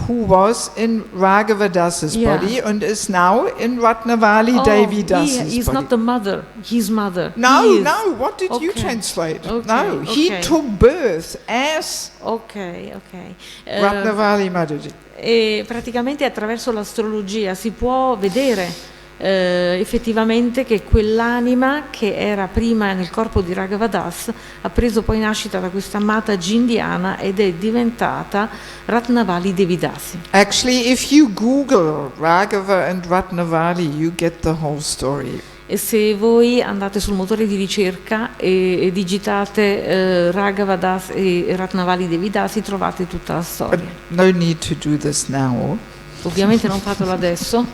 Speaker 1: who was in Raghavadasa's
Speaker 2: Yeah.
Speaker 1: body and is now in Ratnavali Devi Dasa's
Speaker 2: he's
Speaker 1: body.
Speaker 2: not the mother, his mother.
Speaker 1: No,
Speaker 2: He is.
Speaker 1: no, what did you
Speaker 2: Okay.
Speaker 1: translate?
Speaker 2: Okay,
Speaker 1: No, he
Speaker 2: okay.
Speaker 1: took birth as
Speaker 2: Ok.
Speaker 1: Ratnavali Mataji.
Speaker 2: E praticamente attraverso l'astrologia si può vedere effettivamente che quell'anima che era prima nel corpo di Ragavadas ha preso poi nascita da questa matajii indiana ed è diventata Ratnavali Devidasi.
Speaker 1: Actually, if you Google Raghava and Ratnavali, you get the whole story.
Speaker 2: E se voi andate sul motore di ricerca e digitate Ragavadas e Ratnavali Devidasi trovate tutta la
Speaker 1: But
Speaker 2: storia.
Speaker 1: no need to do this now.
Speaker 2: Ovviamente non fatelo adesso.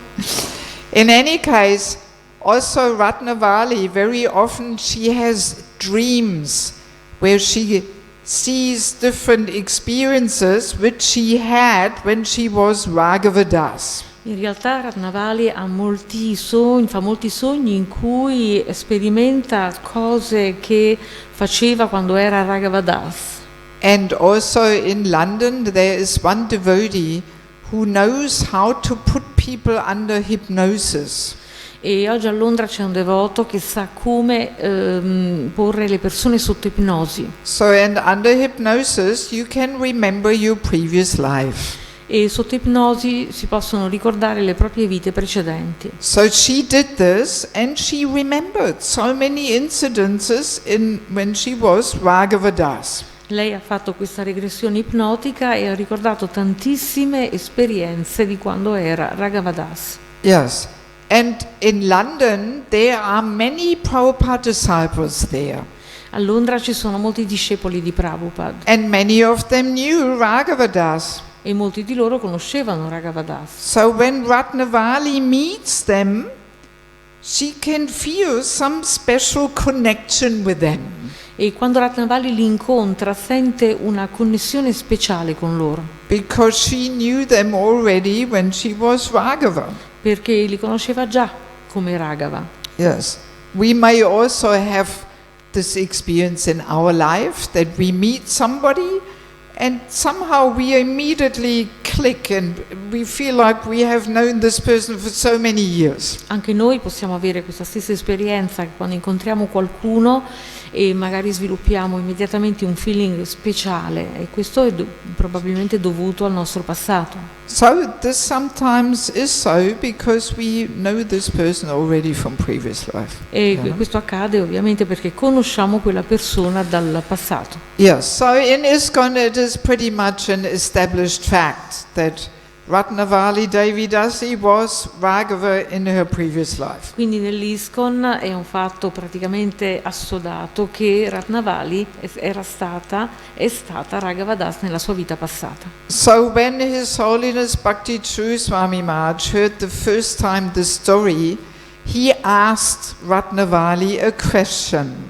Speaker 1: In any case, also Ratnavali, very often she has dreams where she sees different experiences which she had when she was Ragavadas.
Speaker 2: In realtà Ratnavali ha molti sogni, fa molti sogni in cui sperimenta cose che faceva quando era Ragavadas.
Speaker 1: And also in London there is one devotee who knows how to put people under hypnosis.
Speaker 2: E oggi a Londra c'è un devoto che sa come porre le persone sotto ipnosi.
Speaker 1: So and under hypnosis you can remember your previous life.
Speaker 2: E sotto ipnosi si possono ricordare le proprie vite precedenti.
Speaker 1: So she did this and she remembered so many incidences when she was Ragavadas.
Speaker 2: Lei ha fatto questa regressione ipnotica e ha ricordato tantissime esperienze di quando era Ragavadas.
Speaker 1: Yes. And in London there are many Prabhupada disciples there.
Speaker 2: A Londra ci sono molti discepoli di Prabhupada
Speaker 1: And many of them knew Ragavadas.
Speaker 2: e molti di loro conoscevano Ragavadas.
Speaker 1: So when Ratnavali meets them, she can feel some special connection with them.
Speaker 2: E quando Ratnavali li incontra sente una connessione speciale con loro,
Speaker 1: Because she knew them already when she was Raghava.
Speaker 2: perché li conosceva già come Raghava.
Speaker 1: Yes. We may also have this experience in our life that we meet somebody and somehow we immediately click and we feel like we have known this person for so many years.
Speaker 2: Anche noi possiamo avere questa stessa esperienza che quando incontriamo qualcuno e magari sviluppiamo immediatamente un feeling speciale, e questo è probabilmente dovuto al nostro passato.
Speaker 1: So this sometimes is so because we know this person already from previous life.
Speaker 2: E
Speaker 1: Yeah.
Speaker 2: questo accade ovviamente perché conosciamo quella persona dal passato.
Speaker 1: Yes, so in ISKCON it is pretty much an established fact that Ratnavali Devi Dasi was Raghava in her previous life.
Speaker 2: Quindi nell'ISKCON è un fatto praticamente assodato che Ratnavali è stata Ragavadas nella sua vita passata.
Speaker 1: So when His Holiness Bhakti True Swami Maharaj heard the first time the story, he asked Ratnavali a question.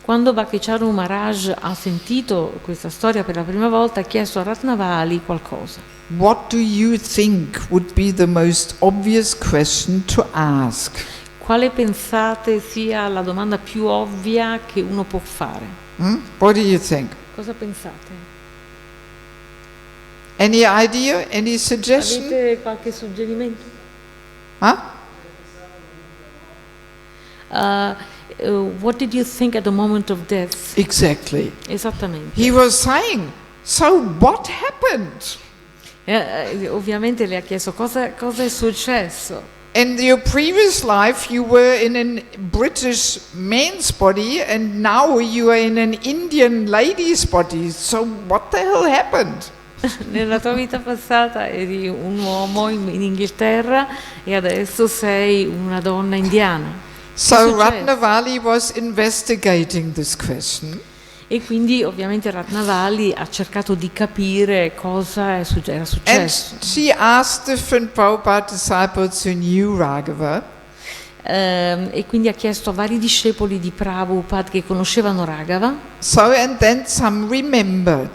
Speaker 2: Quando Bhakticharu Maharaj ha sentito questa storia per la prima volta, ha chiesto a Ratnavali qualcosa.
Speaker 1: What do you think would be the most obvious question to ask?
Speaker 2: Quale pensate sia la domanda più ovvia che uno può fare?
Speaker 1: What do you think?
Speaker 2: Cosa pensate?
Speaker 1: Any idea? Any suggestion?
Speaker 2: Avete qualche suggerimento?
Speaker 1: Huh?
Speaker 2: What did you think at the moment of death?
Speaker 1: Exactly.
Speaker 2: Esattamente.
Speaker 1: He was saying, so what happened?
Speaker 2: Ovviamente le ha chiesto cosa è successo.
Speaker 1: In your previous life you were in a British man's body and now you are in an Indian lady's body. So what the hell happened?
Speaker 2: Nella tua vita passata eri un uomo in Inghilterra e adesso sei una donna indiana.
Speaker 1: So Ratnavali was investigating this question.
Speaker 2: E quindi ovviamente Ratnavali ha cercato di capire cosa era
Speaker 1: And
Speaker 2: successo.
Speaker 1: she asked different Prabhupada disciples who knew Raghava.
Speaker 2: E quindi ha chiesto a vari discepoli di Prabhupada che conoscevano Raghava,
Speaker 1: So and then some remembered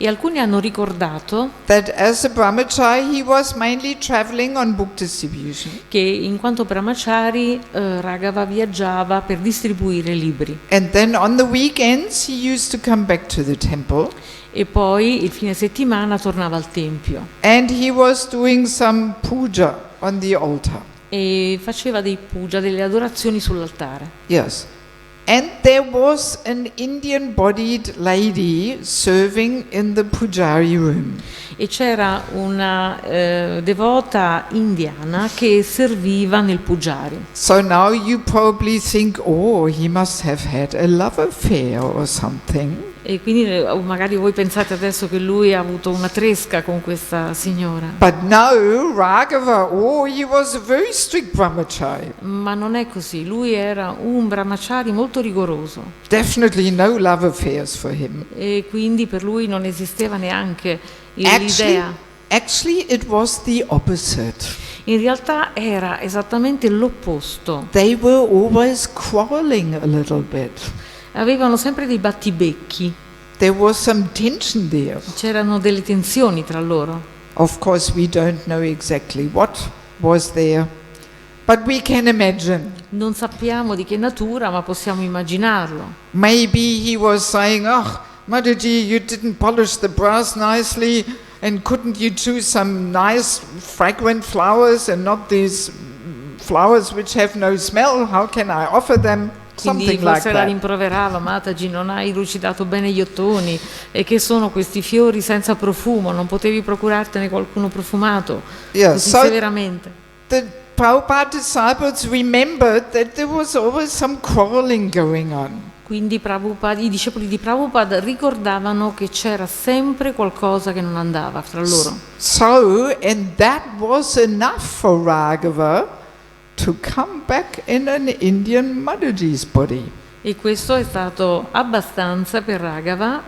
Speaker 2: e alcuni hanno ricordato
Speaker 1: that as a brahmachari he was mainly traveling on book distribution.
Speaker 2: che in quanto brahmachari Raghava viaggiava per distribuire libri,
Speaker 1: And then on the weekends he used to come back to the temple.
Speaker 2: e poi il fine settimana tornava al tempio
Speaker 1: and he was doing some puja on the altar.
Speaker 2: e faceva dei puja, delle adorazioni sull'altare.
Speaker 1: Yes. And there was an Indian-bodied lady serving in the pujari room.
Speaker 2: E c'era una devota indiana che serviva nel pujari.
Speaker 1: So now you probably think, oh, he must have had a love affair or something.
Speaker 2: E quindi magari voi pensate adesso che lui ha avuto una tresca con questa signora.
Speaker 1: But no, Raghava, oh, he was a very strict brahmachari.
Speaker 2: Ma non è così, lui era un brahmachari molto rigoroso
Speaker 1: Definitely no love affairs for him.
Speaker 2: e quindi per lui non esisteva neanche l'idea.
Speaker 1: Actually, it was the opposite.
Speaker 2: In realtà era esattamente l'opposto.
Speaker 1: They were always quarreling a little bit.
Speaker 2: Avevano sempre dei battibecchi,
Speaker 1: There was some tension there.
Speaker 2: c'erano delle tensioni tra loro.
Speaker 1: Of course, we don't know exactly what was there, but we can imagine.
Speaker 2: Non sappiamo di che natura, ma possiamo immaginarlo.
Speaker 1: Maybe he was saying, oh, Matajii, you didn't polish the brass nicely, and couldn't you choose some nice fragrant flowers and not these flowers which have no smell? How can I offer them?
Speaker 2: Quindi
Speaker 1: Something like
Speaker 2: forse la
Speaker 1: that.
Speaker 2: rimproverava: Matajii, non hai lucidato bene gli ottoni, e che sono questi fiori senza profumo, non potevi procurartene qualcuno profumato,
Speaker 1: Yeah,
Speaker 2: così
Speaker 1: so
Speaker 2: severamente.
Speaker 1: the Prabhupada disciples remembered that there was always some quarreling going on.
Speaker 2: Quindi i discepoli di Prabhupada ricordavano che c'era sempre qualcosa che non andava fra loro.
Speaker 1: So, and that was enough for Raghava to come back in an Indian Mataji's body.
Speaker 2: E questo è stato abbastanza per Raghava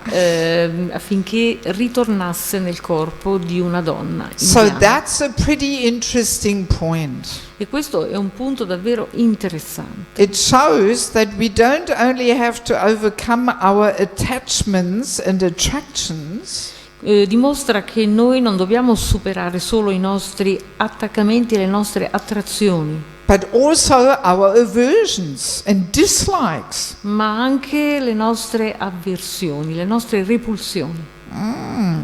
Speaker 2: affinché ritornasse nel corpo di una donna
Speaker 1: So
Speaker 2: indiana.
Speaker 1: that's a pretty interesting point.
Speaker 2: E questo è un punto davvero interessante.
Speaker 1: It shows that we don't only have to overcome our attachments and attractions,
Speaker 2: Dimostra che noi non dobbiamo superare solo i nostri attaccamenti e le nostre attrazioni,
Speaker 1: but also our aversions and dislikes.
Speaker 2: ma anche le nostre avversioni, le nostre repulsioni.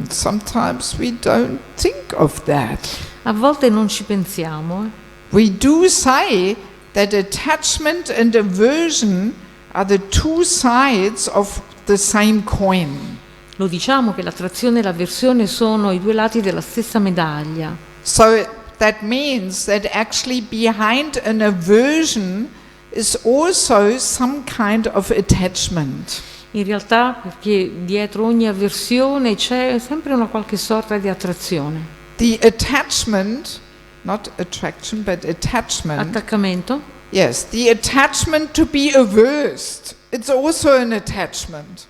Speaker 1: Sometimes we don't think of that.
Speaker 2: A volte non ci pensiamo.
Speaker 1: We do say that attachment and aversion are the two sides of the same coin.
Speaker 2: Lo diciamo che l'attrazione e l'avversione sono i due lati della stessa medaglia.
Speaker 1: So that means that actually behind an aversion is also some kind of attachment.
Speaker 2: In realtà, perché dietro ogni avversione c'è sempre una qualche sorta di attrazione.
Speaker 1: The attachment, not attraction, but attachment.
Speaker 2: Attaccamento?
Speaker 1: Yes, the attachment to be aversed. It's also an attachment.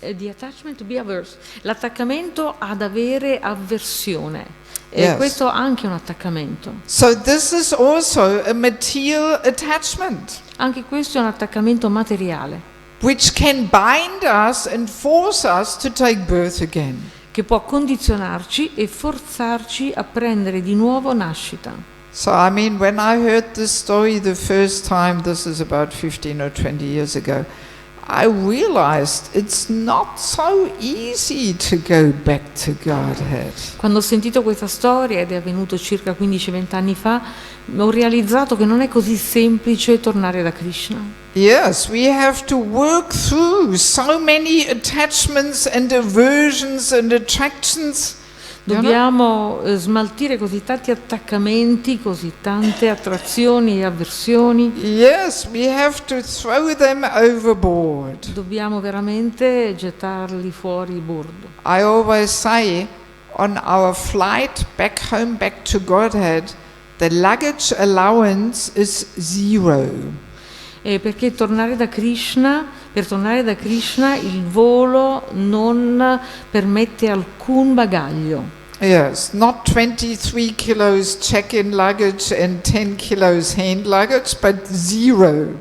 Speaker 2: The attachment to be averse. L'attaccamento ad avere avversione.
Speaker 1: Yes.
Speaker 2: Questo è anche un attaccamento.
Speaker 1: So this is also a material attachment,
Speaker 2: Anche questo è un attaccamento materiale,
Speaker 1: which can bind us and force us to take birth again.
Speaker 2: che può condizionarci e forzarci a prendere di nuovo nascita.
Speaker 1: So I mean, when I heard this story the first time, this is about 15 or 20 years ago, I realized it's not so easy to go back to Godhead.
Speaker 2: Quando ho sentito questa storia, ed è avvenuto circa 15-20 anni fa, ho realizzato che non è così semplice tornare da Krishna.
Speaker 1: Yes, we have to work through so many attachments and aversions and attractions.
Speaker 2: Dobbiamo smaltire così tanti attaccamenti, così tante attrazioni e avversioni.
Speaker 1: Yes, we have to throw them overboard.
Speaker 2: Dobbiamo veramente gettarli fuori il bordo.
Speaker 1: I always say, on our flight back home, back to Godhead, the luggage allowance is 0.
Speaker 2: Perché per tornare da Krishna il volo non permette alcun bagaglio.
Speaker 1: Yes, not 23 kilos check-in luggage and 10 kilos hand luggage, but 0.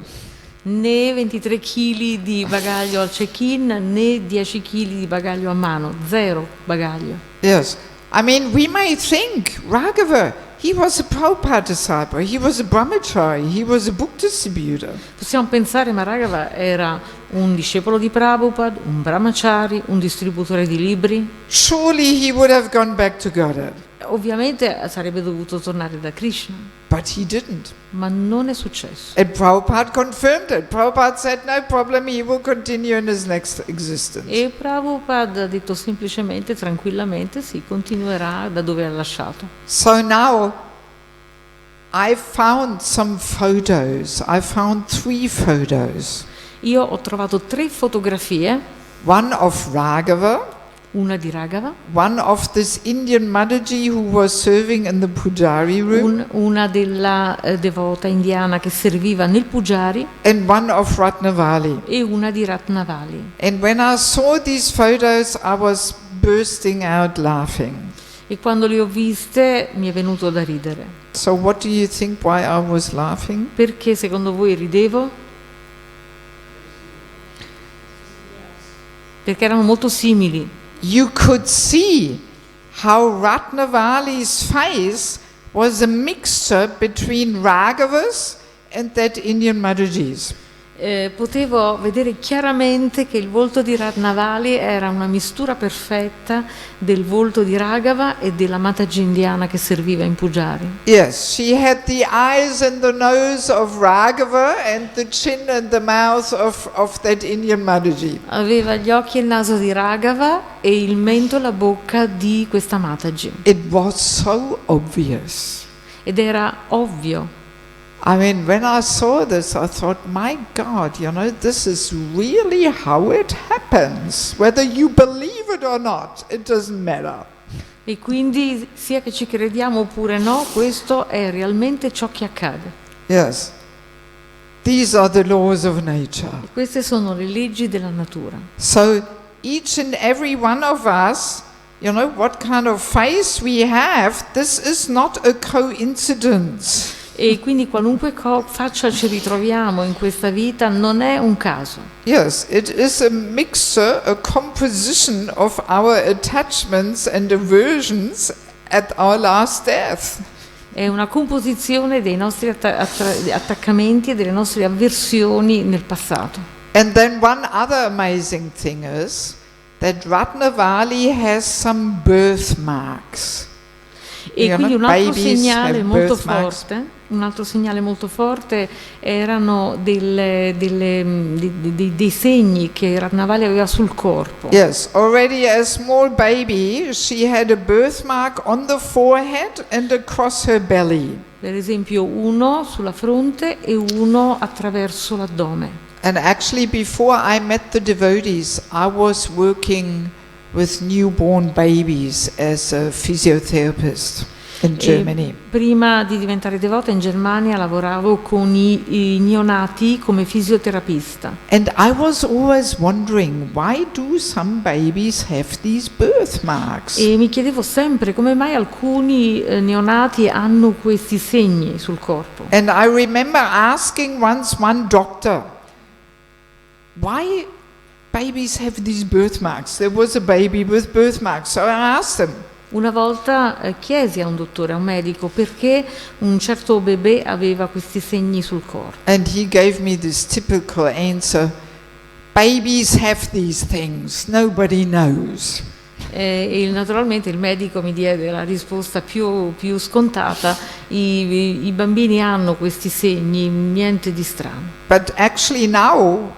Speaker 2: Né 23 kg di bagaglio al check-in, né 10 kg di bagaglio a mano. 0 bagaglio.
Speaker 1: Yes, I mean, we may think, Raghava, he was a Prabhupada disciple, he was a brahmachari, he was a book distributor.
Speaker 2: Possiamo pensare, ma Raghava era un discepolo di Prabhupada, un brahmachari, un distributore di libri.
Speaker 1: Surely he would have gone back to Godhead.
Speaker 2: Ovviamente sarebbe dovuto tornare da Krishna,
Speaker 1: But he didn't.
Speaker 2: ma non è successo.
Speaker 1: And Prabhupada confirmed it. Prabhupada said, no problem, he will continue in his next existence.
Speaker 2: E Prabhupada ha detto semplicemente, tranquillamente, sì, continuerà da dove ha lasciato.
Speaker 1: So now, I found some photos. I found 3 photos.
Speaker 2: Io ho trovato 3 fotografie,
Speaker 1: One of Raghava,
Speaker 2: una di Raghava,
Speaker 1: one of this Indian matajii who was serving in the pujari room,
Speaker 2: una della devota indiana che serviva nel Pujari
Speaker 1: and one of Ratnavali.
Speaker 2: e una di Ratnavali.
Speaker 1: And when I saw these photos, I was bursting out laughing.
Speaker 2: E quando le ho viste mi è venuto da ridere.
Speaker 1: So what do you think why I was laughing?
Speaker 2: Perché secondo voi ridevo? Perché erano molto simili.
Speaker 1: You could see how Ratnavali's face was a mixture between Raghava's and that Indian Mataji's.
Speaker 2: Potevo vedere chiaramente che il volto di Ratnavali era una mistura perfetta del volto di Raghava e della matajii indiana che serviva in Pujari.
Speaker 1: Yes, she had the eyes and the nose of Raghava and the chin and the mouth of that Indian Mataji.
Speaker 2: Aveva gli occhi e il naso di Raghava e il mento e la bocca di questa matajii.
Speaker 1: It was so obvious.
Speaker 2: Ed era ovvio.
Speaker 1: I mean, when I saw this, I thought, my God, this is really how it happens. Whether you believe it or not, it doesn't matter.
Speaker 2: E quindi, sia che ci crediamo oppure no, questo è realmente ciò che accade.
Speaker 1: Yes. These are the laws of nature.
Speaker 2: E queste sono le leggi della natura.
Speaker 1: So, each and every one of us, what kind of face we have, this is not a coincidence.
Speaker 2: E quindi qualunque faccia ci ritroviamo in questa vita non è un caso.
Speaker 1: Yes, it is a mixture, a composition of our attachments and aversions at our last death.
Speaker 2: È una composizione dei nostri attaccamenti e delle nostre avversioni nel passato.
Speaker 1: And then one other amazing thing is that Ratnavali has some birthmarks.
Speaker 2: E quindi un altro segnale molto
Speaker 1: birthmarks.
Speaker 2: forte. Un altro segnale molto forte erano dei segni che Ratnavali aveva sul corpo.
Speaker 1: Yes, already as small baby, she had a birthmark on the forehead and across her belly.
Speaker 2: Per esempio uno sulla fronte e uno attraverso l'addome.
Speaker 1: And actually before I met the devotees, I was working with newborn babies as a physiotherapist in Germany.
Speaker 2: Prima di diventare devota in Germania lavoravo con i neonati come fisioterapista.
Speaker 1: And I was always wondering, why do some babies have these birthmarks?
Speaker 2: E mi chiedevo sempre come mai alcuni neonati hanno questi segni sul corpo.
Speaker 1: And I remember asking once one doctor, why babies have these birthmarks? There was a baby with birthmarks. So I asked him.
Speaker 2: Una volta chiesi a un dottore, a un medico, perché un certo bebè aveva questi segni sul corpo.
Speaker 1: And he gave me this typical answer, babies have these things, nobody knows.
Speaker 2: E naturalmente il medico mi diede la risposta più scontata, i bambini hanno questi segni, niente di strano.
Speaker 1: But actually now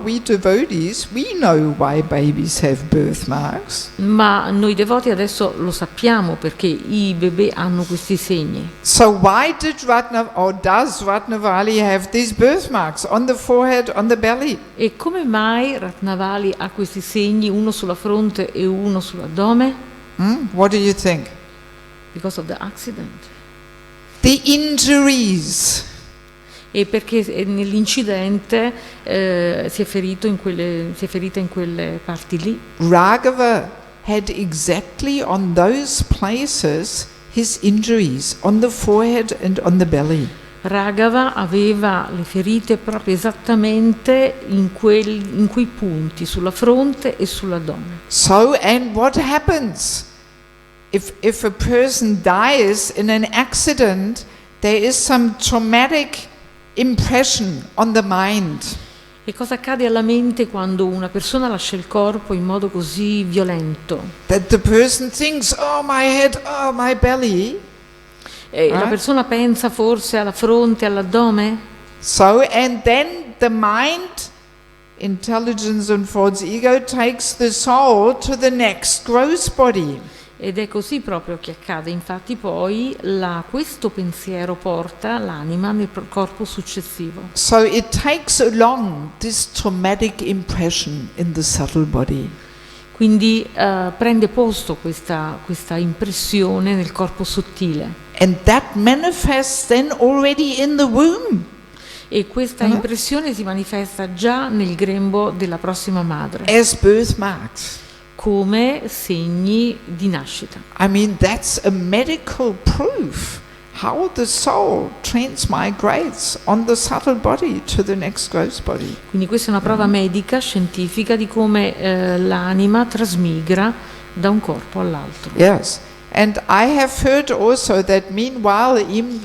Speaker 1: we devotees, we know why babies have birthmarks.
Speaker 2: Ma noi devoti adesso lo sappiamo perché i bebè hanno questi segni.
Speaker 1: So why does Ratnavali have these birthmarks on the forehead, on the belly?
Speaker 2: E come mai Ratnavali ha questi segni, uno sulla fronte e uno sull'addome?
Speaker 1: What do you think?
Speaker 2: Because of the accident.
Speaker 1: The injuries.
Speaker 2: E perché nell'incidente si è ferita in quelle parti lì.
Speaker 1: Raghava had exactly on those places his injuries, on the forehead and on the belly.
Speaker 2: Raghava aveva le ferite proprio esattamente in quei punti, sulla fronte e sull'addome.
Speaker 1: So, and what happens? if a person dies in an accident, there is some traumatic impression on the mind.
Speaker 2: E cosa accade alla mente quando una persona lascia il corpo in modo così violento?
Speaker 1: That the person thinks, oh my head, oh my belly.
Speaker 2: La persona pensa forse alla fronte, all'addome?
Speaker 1: So, and then the mind, intelligence and false ego, takes the soul to the next growth body.
Speaker 2: Ed è così proprio che accade, infatti poi questo pensiero porta l'anima nel corpo successivo.
Speaker 1: So it takes along this traumatic impression in the subtle body.
Speaker 2: Quindi prende posto questa impressione nel corpo sottile.
Speaker 1: And that manifests then already in the womb.
Speaker 2: E questa impressione si manifesta già nel grembo della prossima madre.
Speaker 1: As birthmarks.
Speaker 2: Come segni di nascita.
Speaker 1: I mean, that's a medical proof how the soul transmigrates on the subtle body to the next growth body.
Speaker 2: Quindi questa è una prova medica, scientifica, di come l'anima trasmigra da un corpo all'altro.
Speaker 1: Yes. And I have heard also that meanwhile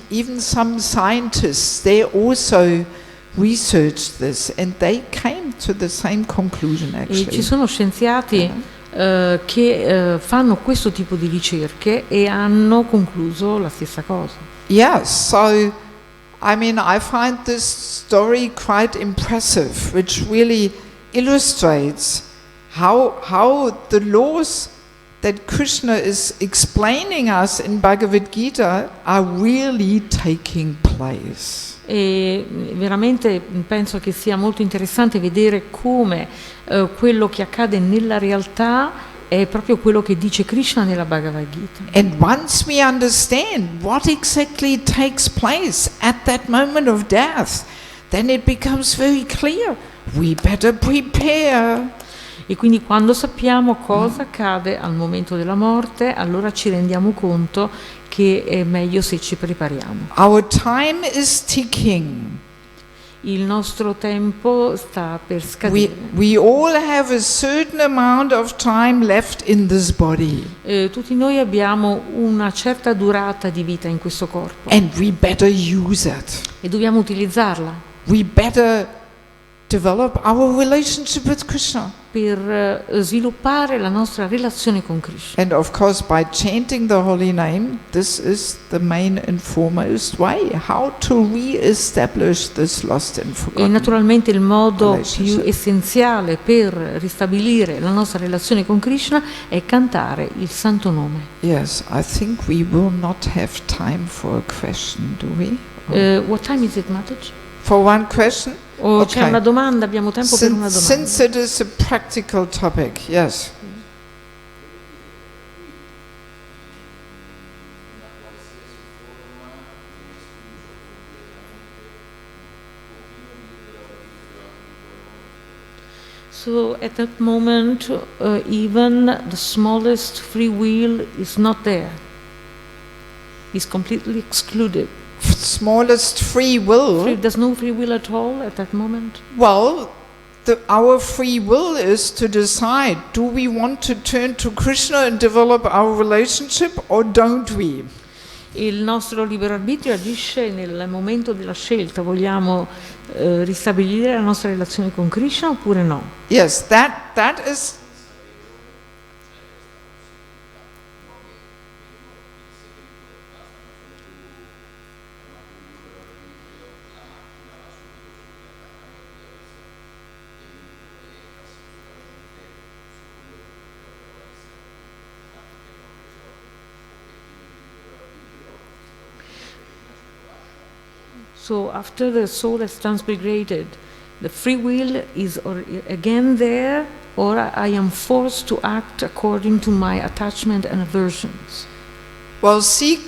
Speaker 1: even some scientists, they also researched this and they came to the same conclusion actually.
Speaker 2: E ci sono scienziati che fanno questo tipo di ricerche e hanno concluso la stessa cosa.
Speaker 1: Yes, so I mean I find this story quite impressive, which really illustrates how the laws that Krishna is explaining us in Bhagavad Gita are really taking place.
Speaker 2: E veramente penso che sia molto interessante vedere come quello che accade nella realtà è proprio quello che dice Krishna nella Bhagavad Gita.
Speaker 1: And once we understand what exactly takes place at that moment of death, then it becomes very clear. We better prepare.
Speaker 2: E quindi quando sappiamo cosa accade al momento della morte, allora ci rendiamo conto che è meglio se ci prepariamo.
Speaker 1: Our time is ticking.
Speaker 2: Il nostro tempo sta per scadere.
Speaker 1: We all have a certain amount of time left in this body.
Speaker 2: Tutti noi abbiamo una certa durata di vita in questo corpo.
Speaker 1: And we better use it.
Speaker 2: E dobbiamo utilizzarla.
Speaker 1: We better develop our relationship with Krishna.
Speaker 2: Per sviluppare la nostra relazione con Krishna.
Speaker 1: And of course by chanting the holy name, this is the main and foremost way how to re-establish this lost and forgotten.
Speaker 2: E naturalmente il modo più essenziale per ristabilire la nostra relazione con Krishna è cantare il santo nome.
Speaker 1: Yes, I think we will not have time for a question, do we?
Speaker 2: What time is it, Matajii?
Speaker 1: For one question?
Speaker 2: Okay. C'è una domanda, abbiamo tempo per una domanda.
Speaker 1: Since it is a practical topic, yes.
Speaker 2: So at that moment, even the smallest free will is not there. Is completely excluded.
Speaker 1: Smallest free will.
Speaker 2: There's no free will at all at that moment.
Speaker 1: Well, our free will is to decide: do we want to turn to Krishna and develop our relationship, or don't we?
Speaker 2: Il nostro libero arbitrio agisce nel momento della scelta. Vogliamo ristabilire la nostra relazione con Krishna oppure no?
Speaker 1: Yes, that is.
Speaker 2: So after the soul has transmigrated, the free will is again there, or I am forced to act according to my attachment and aversions.
Speaker 1: Well, see,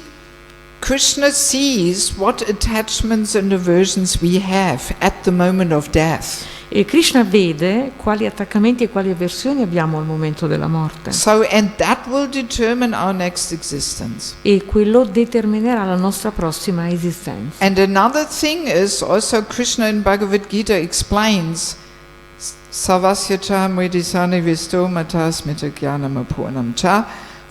Speaker 1: Krishna sees what attachments and aversions we have at the moment of death.
Speaker 2: E Krishna vede quali attaccamenti e quali avversioni abbiamo al momento della morte.
Speaker 1: So, and that will determine our next existence.
Speaker 2: E quello determinerà la nostra prossima esistenza.
Speaker 1: And another thing is also Krishna in Bhagavad Gita explains Savasya cha mridisani visto matas mita jnanam apurnam cha.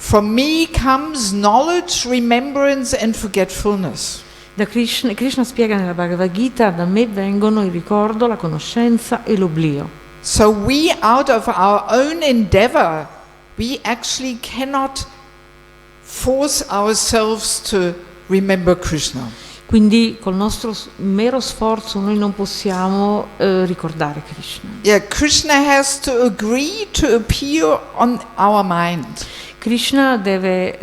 Speaker 1: From me comes knowledge, remembrance and forgetfulness.
Speaker 2: Da Krishna spiega nella Bhagavad Gita: da me vengono il ricordo, la conoscenza e l'oblio.
Speaker 1: So we, out of our own endeavor, we actually cannot force ourselves to remember Krishna.
Speaker 2: Quindi col nostro mero sforzo noi non possiamo ricordare Krishna.
Speaker 1: Yeah, Krishna has to agree to appear on our mind.
Speaker 2: Krishna deve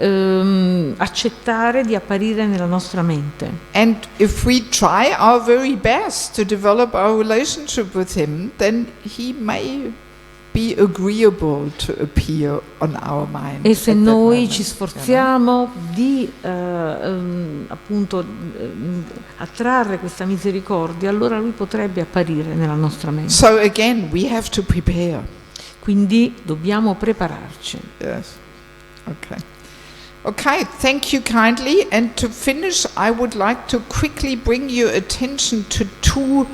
Speaker 2: accettare di apparire nella nostra mente.
Speaker 1: And if we try our very best to develop our relationship with him, then he may be agreeable to appear on our mind.
Speaker 2: E se noi ci sforziamo di appunto attrarre questa misericordia, allora lui potrebbe apparire nella nostra mente.
Speaker 1: So again, we have to prepare.
Speaker 2: Quindi dobbiamo prepararci.
Speaker 1: Yes. Okay. Okay, thank you kindly. And to finish, I would like to quickly bring your attention to two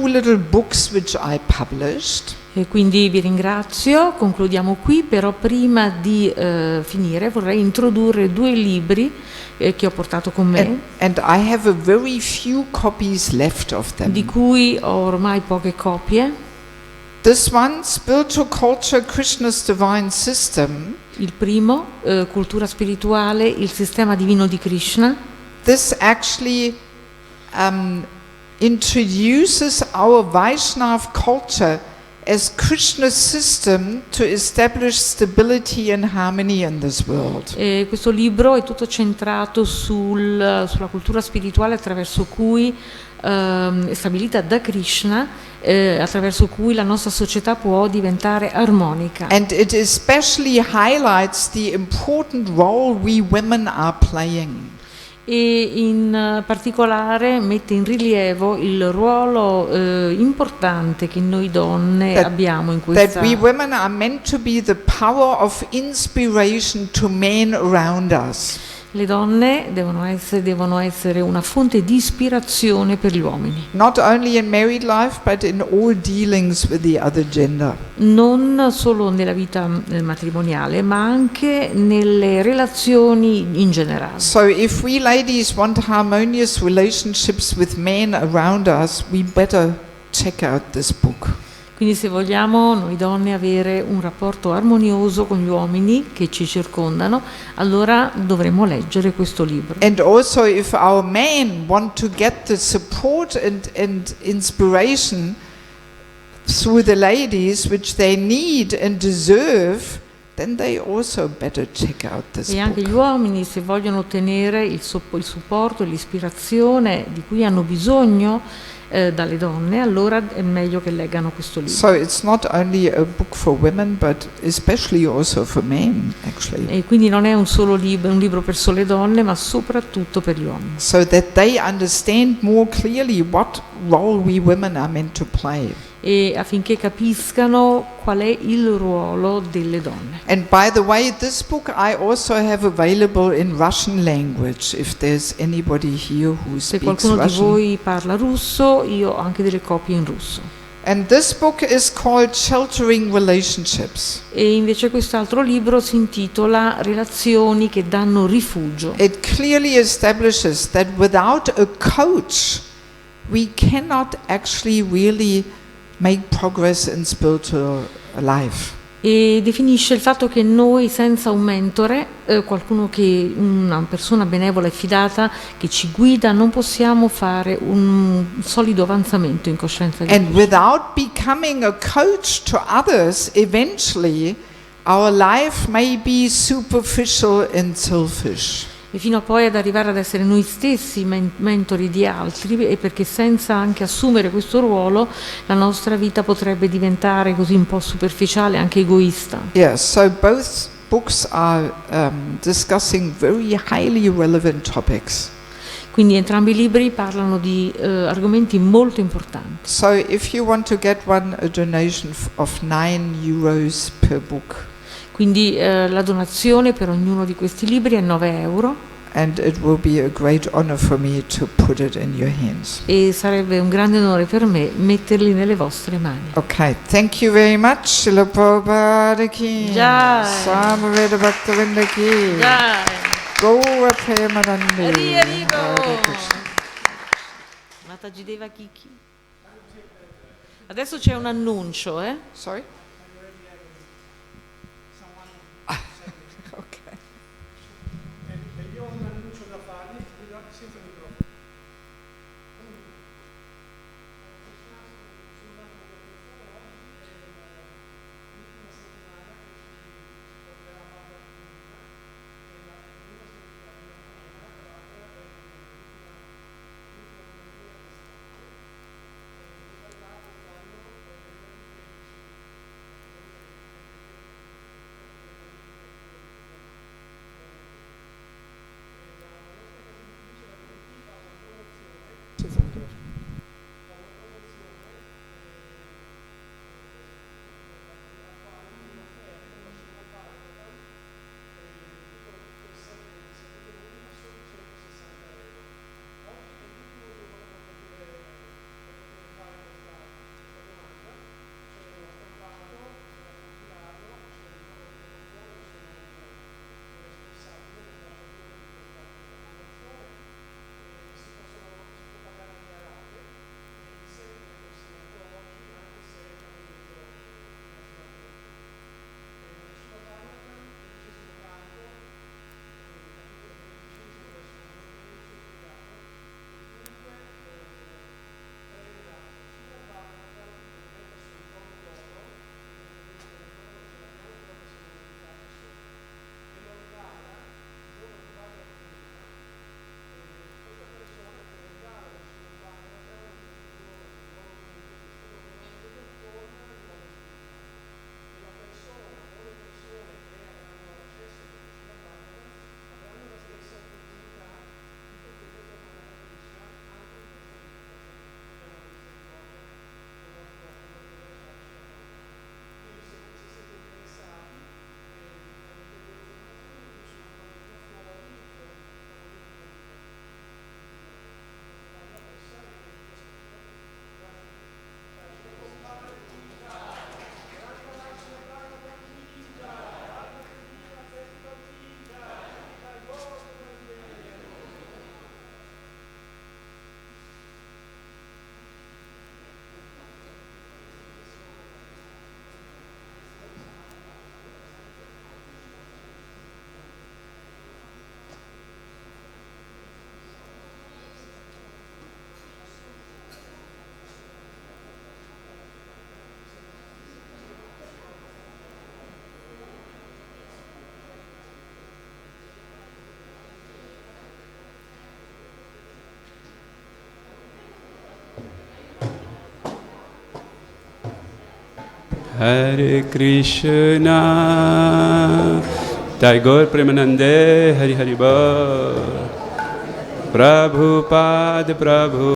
Speaker 1: little books which I published.
Speaker 2: E quindi vi ringrazio, concludiamo qui, però prima di finire vorrei introdurre 2 libri che ho portato con me,
Speaker 1: And I have a very few copies left of them.
Speaker 2: di cui ho ormai poche copie.
Speaker 1: This one, Spiritual Culture, Krishna's Divine System.
Speaker 2: Il primo, Cultura spirituale, il sistema divino di Krishna.
Speaker 1: This actually introduces our Vaishnav culture as Krishna's system to establish stability and harmony in this world.
Speaker 2: Questo libro è tutto centrato sulla cultura spirituale attraverso cui è stabilita da Krishna, attraverso cui la nostra società può diventare armonica.
Speaker 1: And it especially highlights the important role we women are playing.
Speaker 2: E in particolare mette in rilievo il ruolo importante che noi donne abbiamo in questa.
Speaker 1: That we women are meant to be the power of inspiration to men around us.
Speaker 2: Le donne devono essere una fonte di ispirazione per gli uomini.
Speaker 1: Not only in married life, but in all dealings with the other gender.
Speaker 2: Non solo nella vita matrimoniale, ma anche nelle relazioni in generale.
Speaker 1: So if we ladies want harmonious relationships with men around us, we better check out this book.
Speaker 2: Quindi se vogliamo noi donne avere un rapporto armonioso con gli uomini che ci circondano, allora dovremo leggere questo libro.
Speaker 1: And also if our men want to get the support and inspiration through the ladies which they need and deserve, then they also better check out this
Speaker 2: E anche
Speaker 1: book.
Speaker 2: gli uomini, se vogliono ottenere il supporto e l'ispirazione di cui hanno bisogno dalle donne, allora è meglio che leggano questo libro.
Speaker 1: So it's not only a book for women, but especially also for men, actually.
Speaker 2: E quindi non è un libro per sole donne, ma soprattutto per gli uomini.
Speaker 1: So that they understand more clearly what role we women are meant to play.
Speaker 2: E affinché capiscano qual è il ruolo delle donne.
Speaker 1: And by the way, this book I also have available in Russian language, if there's anybody here who
Speaker 2: Se
Speaker 1: speaks
Speaker 2: qualcuno di
Speaker 1: Russian.
Speaker 2: voi parla russo, io ho anche delle copie in russo.
Speaker 1: And this book is called Sheltering Relationships.
Speaker 2: E invece quest'altro libro si intitola Relazioni che danno rifugio.
Speaker 1: It clearly establishes that without a coach, we cannot actually really make progress in spiritual life.
Speaker 2: E definisce il fatto che noi senza un mentore, una persona benevola e fidata che ci guida, non possiamo fare un solido avanzamento in coscienza di
Speaker 1: And
Speaker 2: Dio.
Speaker 1: without becoming a coach to others, eventually our life may be superficial and selfish.
Speaker 2: E fino a poi ad arrivare ad essere noi stessi mentori di altri, e perché senza anche assumere questo ruolo la nostra vita potrebbe diventare così un po' superficiale, anche egoista.
Speaker 1: Yeah, so both books are discussing very highly relevant topics.
Speaker 2: Quindi entrambi i libri parlano di argomenti molto importanti.
Speaker 1: So if you want to get one, a donation of €9 per book.
Speaker 2: Quindi la donazione per ognuno di questi libri è €9.
Speaker 1: and it will be a great honor for me to put it in your hands.
Speaker 2: E sarebbe un grande onore per me metterli nelle vostre mani.
Speaker 1: Okay, thank you very much. Srila Prabhupada ki.
Speaker 2: Jai.
Speaker 1: Samaveda Bhaktivinoda ki.
Speaker 2: Dai.
Speaker 1: Gaura Premanande.
Speaker 2: Hari Hari Bol.
Speaker 1: Hare Krishna.
Speaker 2: Matajii Devaki. Adesso c'è un annuncio,
Speaker 1: Sorry? Okay.
Speaker 3: Io ho un annuncio da farvi, senza microfono.
Speaker 4: Hare Krishna, Tagore Premanande, Hari Hari Bol, Prabhupada Prabhu.